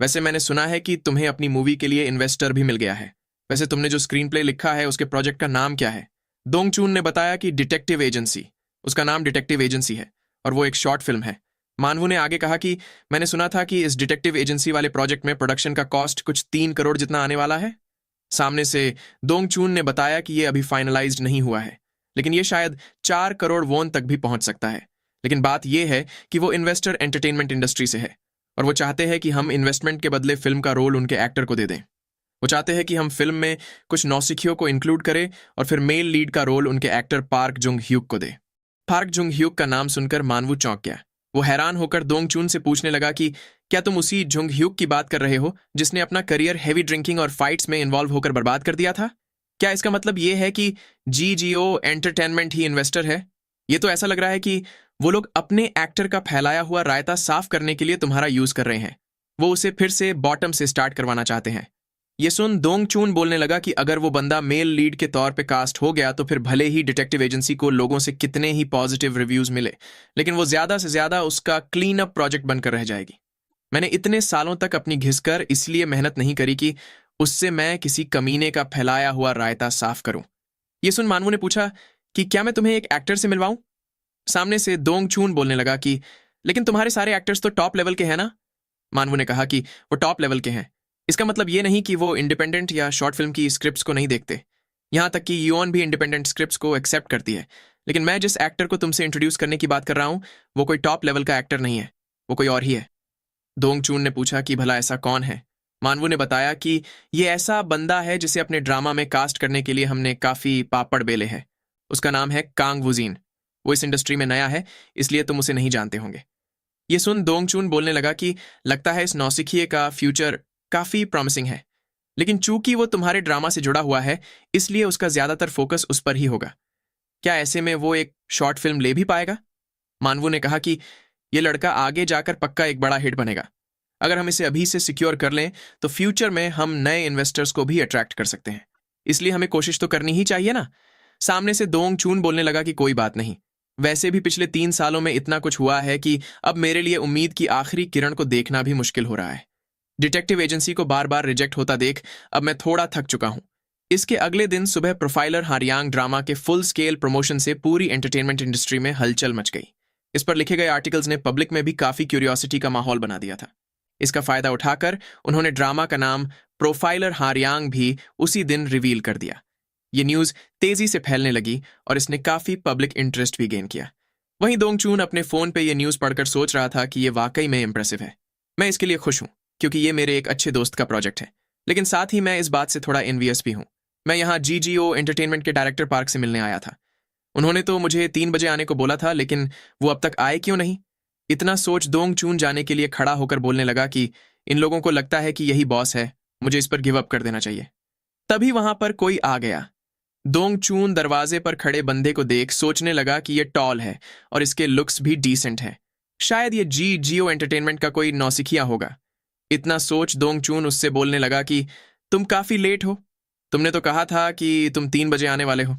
वैसे मैंने सुना है कि तुम्हें अपनी मूवी के लिए इन्वेस्टर भी मिल गया है। वैसे तुमने जो स्क्रीन प्ले लिखा है उसके प्रोजेक्ट का नाम क्या है? दोंगचून ने बताया कि डिटेक्टिव एजेंसी। उसका नाम डिटेक्टिव एजेंसी है और वो एक शॉर्ट फिल्म है। मानवू ने आगे कहा कि मैंने सुना था कि इस डिटेक्टिव एजेंसी वाले प्रोजेक्ट में प्रोडक्शन का कॉस्ट कुछ 3 करोड़ जितना आने वाला है। सामने से दोंगचून ने बताया कि यह अभी फाइनलाइज्ड नहीं हुआ है, लेकिन यह शायद 4 करोड़ वोन तक भी पहुंच सकता है। लेकिन बात यह है कि वो इन्वेस्टर एंटरटेनमेंट इंडस्ट्री से है और वो चाहते हैं कि हम इन्वेस्टमेंट के बदले फिल्म का रोल उनके एक्टर को दे दें। वो चाहते हैं कि हम फिल्म में कुछ नौसिखियों को इंक्लूड करें और फिर मेल लीड का रोल उनके एक्टर पार्क जुंग ह्यूक को दे। पार्क जुंग ह्यूक का नाम सुनकर मानवू चौंक गया। वो हैरान होकर दोंगचून से पूछने लगा कि क्या तुम उसी जुंग ह्यूक की बात कर रहे हो जिसने अपना करियर हेवी ड्रिंकिंग और फाइट्स में इन्वॉल्व होकर बर्बाद कर दिया था? क्या इसका मतलब ये है कि जीजीओ एंटरटेनमेंट ही इन्वेस्टर है? ये तो ऐसा लग रहा है कि वो लोग अपने एक्टर का फैलाया हुआ रायता साफ करने के लिए तुम्हारा यूज कर रहे हैं। वो उसे फिर से बॉटम से स्टार्ट करवाना चाहते हैं। ये सुन दोंगचून बोलने लगा कि अगर वो बंदा मेल लीड के तौर पे कास्ट हो गया तो फिर भले ही डिटेक्टिव एजेंसी को लोगों से कितने ही पॉजिटिव रिव्यूज मिले, लेकिन वो ज्यादा से ज्यादा उसका क्लीन अप प्रोजेक्ट बनकर रह जाएगी। मैंने इतने सालों तक अपनी घिसकर इसलिए मेहनत नहीं करी कि उससे मैं किसी कमीने का फैलाया हुआ रायता साफ करूं। ये सुन मानवू ने पूछा कि क्या मैं तुम्हें एक एक्टर से मिलवाऊं? सामने से दोंगचून बोलने लगा कि लेकिन तुम्हारे सारे एक्टर्स तो टॉप लेवल के हैं ना? मानवू ने कहा कि वो टॉप लेवल के हैं, इसका मतलब ये नहीं कि वो इंडिपेंडेंट या शॉर्ट फिल्म की स्क्रिप्ट्स को नहीं देखते। यहां तक कि योन भी इंडिपेंडेंट स्क्रिप्ट्स को एक्सेप्ट करती है। लेकिन मैं जिस एक्टर को तुमसे इंट्रोड्यूस करने की बात कर रहा हूं वो कोई टॉप लेवल का एक्टर नहीं है, वो कोई और ही है। दोंगचून ने पूछा कि भला ऐसा कौन है? मानवू ने बताया कि ये ऐसा बंदा है जिसे अपने ड्रामा में कास्ट करने के लिए हमने काफी पापड़ बेले हैं। उसका नाम है कांग वुजीन। वो इस इंडस्ट्री में नया है, इसलिए तुम उसे नहीं जानते होंगे। ये सुन दोंगचून बोलने लगा कि लगता है इस नौसिखिए का फ्यूचर काफी प्रॉमिसिंग है, लेकिन चूंकि वो तुम्हारे ड्रामा से जुड़ा हुआ है इसलिए उसका ज्यादातर फोकस उस पर ही होगा। क्या ऐसे में वो एक शॉर्ट फिल्म ले भी पाएगा? मानवू ने कहा कि ये लड़का आगे जाकर पक्का एक बड़ा हिट बनेगा। अगर हम इसे अभी से सिक्योर कर लें तो फ्यूचर में हम नए इन्वेस्टर्स को भी अट्रैक्ट कर सकते हैं। इसलिए हमें कोशिश तो करनी ही चाहिए ना। सामने से दोंग चून बोलने लगा कि कोई बात नहीं, वैसे भी पिछले 3 सालों में इतना कुछ हुआ है कि अब मेरे लिए उम्मीद की आखिरी किरण को देखना भी मुश्किल हो रहा है। डिटेक्टिव एजेंसी को बार बार रिजेक्ट होता देख अब मैं थोड़ा थक चुका हूं। इसके अगले दिन सुबह प्रोफाइलर हारियांग ड्रामा के फुल स्केल प्रमोशन से पूरी एंटरटेनमेंट इंडस्ट्री में हलचल मच गई। इस पर लिखे गए आर्टिकल्स ने पब्लिक में भी काफी क्यूरियोसिटी का माहौल बना दिया था। इसका फायदा उठाकर उन्होंने ड्रामा का नाम प्रोफाइलर हारियांग भी उसी दिन रिवील कर दिया। ये न्यूज तेजी से फैलने लगी और इसने काफी पब्लिक इंटरेस्ट भी गेन किया। वहीं दोंगचून अपने फोन पे ये न्यूज पढ़कर सोच रहा था कि ये वाकई में इंप्रेसिव है। मैं इसके लिए खुश हूं क्योंकि ये मेरे एक अच्छे दोस्त का प्रोजेक्ट है, लेकिन साथ ही मैं इस बात से थोड़ा एनवियस भी हूं। मैं यहाँ जीजीओ एंटरटेनमेंट के डायरेक्टर पार्क से मिलने आया था। उन्होंने तो मुझे 3 बजे आने को बोला था, लेकिन वो अब तक आए क्यों नहीं? इतना सोच दोंगचून जाने के लिए खड़ा होकर बोलने लगा कि इन लोगों को लगता है कि यही बॉस है, मुझे इस पर गिव अप कर देना चाहिए। तभी वहां पर कोई आ गया। दोंगचून दरवाजे पर खड़े बंदे को देख सोचने लगा कि ये टॉल है और इसके लुक्स भी डिसेंट है। शायद ये जियो एंटरटेनमेंट का कोई नौसिखिया होगा। इतना सोच दोंगचून उससे बोलने लगा कि तुम काफी लेट हो, तुमने तो कहा था कि तुम 3 बजे आने वाले हो।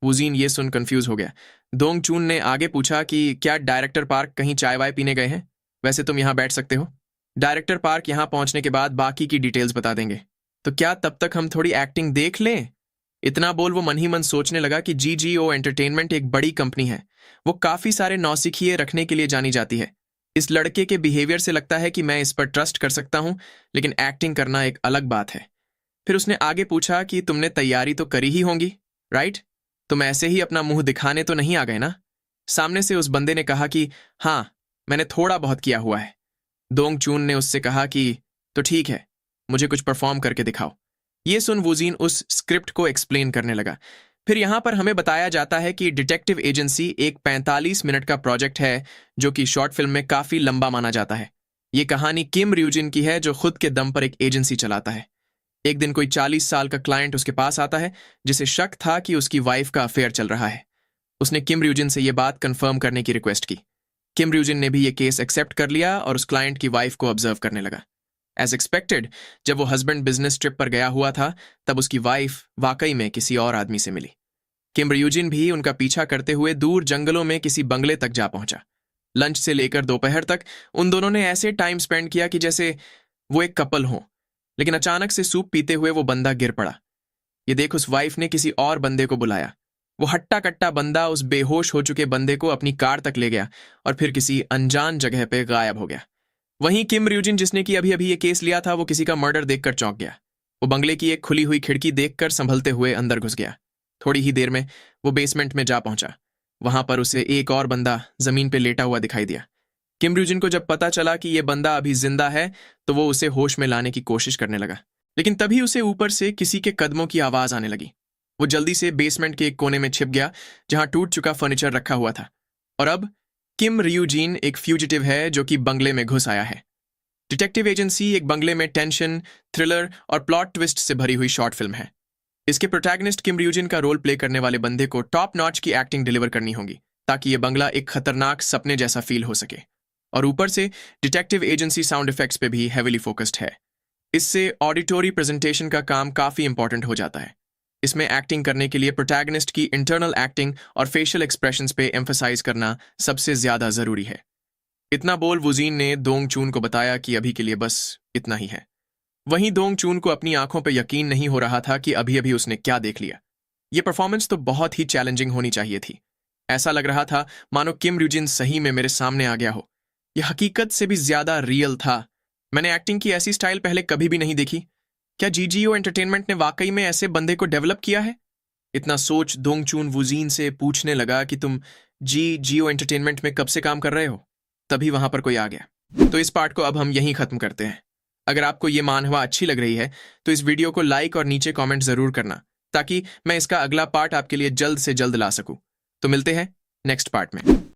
वुजीन ये सुन कंफ्यूज हो गया। दोंगचून ने आगे पूछा कि क्या डायरेक्टर पार्क कहीं चाय वाय पीने गए हैं? वैसे तुम यहाँ बैठ सकते हो, डायरेक्टर पार्क यहाँ पहुंचने के बाद बाकी की डिटेल्स बता देंगे। तो क्या तब तक हम थोड़ी एक्टिंग देख लें? इतना बोल वो मन ही मन सोचने लगा कि जीजीओ एंटरटेनमेंट एक बड़ी कंपनी है, वो काफी सारे नौसिखिए रखने के लिए जानी जाती है। इस लड़के के बिहेवियर से लगता है कि मैं इस पर ट्रस्ट कर सकता हूं, लेकिन एक्टिंग करना एक अलग बात है। फिर उसने आगे पूछा कि तुमने तैयारी तो करी ही होंगी, राइट? तुम ऐसे ही अपना मुंह दिखाने तो नहीं आ गए ना? सामने से उस बंदे ने कहा कि हाँ, मैंने थोड़ा बहुत किया हुआ है। दोंगचून ने उससे कहा कि तो ठीक है, मुझे कुछ परफॉर्म करके दिखाओ। ये सुन वुजीन उस स्क्रिप्ट को एक्सप्लेन करने लगा। फिर यहां पर हमें बताया जाता है कि डिटेक्टिव एजेंसी एक 45 मिनट का प्रोजेक्ट है जो कि शॉर्ट फिल्म में काफी लंबा माना जाता है। ये कहानी किम रियूजिन की है जो खुद के दम पर एक एजेंसी चलाता है। एक दिन कोई 40 साल का क्लाइंट उसके पास आता है जिसे शक था कि उसकी वाइफ का अफेयर चल रहा है। उसने किम रियूजिन से यह बात कंफर्म करने की रिक्वेस्ट की। किम रियूजिन ने भी ये केस एक्सेप्ट कर लिया और उस क्लाइंट की वाइफ को ऑब्जर्व करने लगा। एज एक्सपेक्टेड, जब वो हस्बैंड बिजनेस ट्रिप पर गया हुआ था तब उसकी वाइफ वाकई में किसी और आदमी से मिली। किम रियूजिन भी उनका पीछा करते हुए दूर जंगलों में किसी बंगले तक जा पहुंचा। लंच से लेकर दोपहर तक उन दोनों ने ऐसे टाइम स्पेंड किया कि जैसे वो एक कपल हो। लेकिन अचानक से सूप पीते हुए वो बंदा गिर पड़ा। ये देख उस वाइफ ने किसी और बंदे को बुलाया। वो हट्टा कट्टा बंदा उस बेहोश हो चुके बंदे को अपनी कार तक ले गया और फिर किसी अनजान जगह पे गायब हो गया। वहीं किम रियूजिन, जिसने कि अभी अभी ये केस लिया था, वो किसी का मर्डर देखकर चौंक गया। वो बंगले की एक खुली हुई खिड़की देखकर संभलते हुए अंदर घुस गया। थोड़ी ही देर में वो बेसमेंट में जा पहुंचा। वहां पर उसे एक और बंदा जमीन पे लेटा हुआ दिखाई दिया। किम रियूजिन को जब पता चला कि ये बंदा अभी जिंदा है तो वो उसे होश में लाने की कोशिश करने लगा, लेकिन तभी उसे ऊपर से किसी के कदमों की आवाज आने लगी। वो जल्दी से बेसमेंट के एक कोने में छिप गया जहां टूट चुका फर्नीचर रखा हुआ था। और अब किम रियूजिन एक फ्यूजिटिव है जो कि बंगले में घुस आया है। डिटेक्टिव एजेंसी एक बंगले में टेंशन, थ्रिलर और प्लॉट ट्विस्ट से भरी हुई शॉर्ट फिल्म है। इसके प्रोटैगनिस्ट किम रियूजिन का रोल प्ले करने वाले बंदे को टॉप नॉच की एक्टिंग डिलीवर करनी होगी ताकि ये बंगला एक खतरनाक सपने जैसा फील हो सके। और ऊपर से डिटेक्टिव एजेंसी साउंड इफेक्ट्स पे भी हेविली फोकस्ड है। इससे ऑडिटोरी प्रेजेंटेशन का काम काफी इंपॉर्टेंट हो जाता है। इसमें एक्टिंग करने के लिए प्रोटैगनिस्ट की इंटरनल एक्टिंग और फेशियल एक्सप्रेशंस पे एम्फसाइज करना सबसे ज्यादा जरूरी है। इतना बोल वुजीन ने दोंगचून को बताया कि अभी के लिए बस इतना ही है। वहीं दोंगचून को अपनी आंखों पर यकीन नहीं हो रहा था कि अभी अभी उसने क्या देख लिया। ये परफॉर्मेंस तो बहुत ही चैलेंजिंग होनी चाहिए थी। ऐसा लग रहा था मानो किम रियूजिन सही में मेरे सामने आ गया हो। यह हकीकत से भी ज्यादा रियल था। मैंने एक्टिंग की ऐसी स्टाइल पहले कभी भी नहीं देखी। क्या जीजीओ एंटरटेनमेंट ने वाकई में ऐसे बंदे को डेवलप किया है? इतना सोच दोंगचून वुजीन से पूछने लगा कि तुम जीजीओ एंटरटेनमेंट में कब से काम कर रहे हो? तभी वहां पर कोई आ गया। तो इस पार्ट को अब हम यहीं खत्म करते हैं। अगर आपको ये मानहवा अच्छी लग रही है तो इस वीडियो को लाइक और नीचे कमेंट जरूर करना ताकि मैं इसका अगला पार्ट आपके लिए जल्द से जल्द ला सकूं। तो मिलते हैं नेक्स्ट पार्ट में।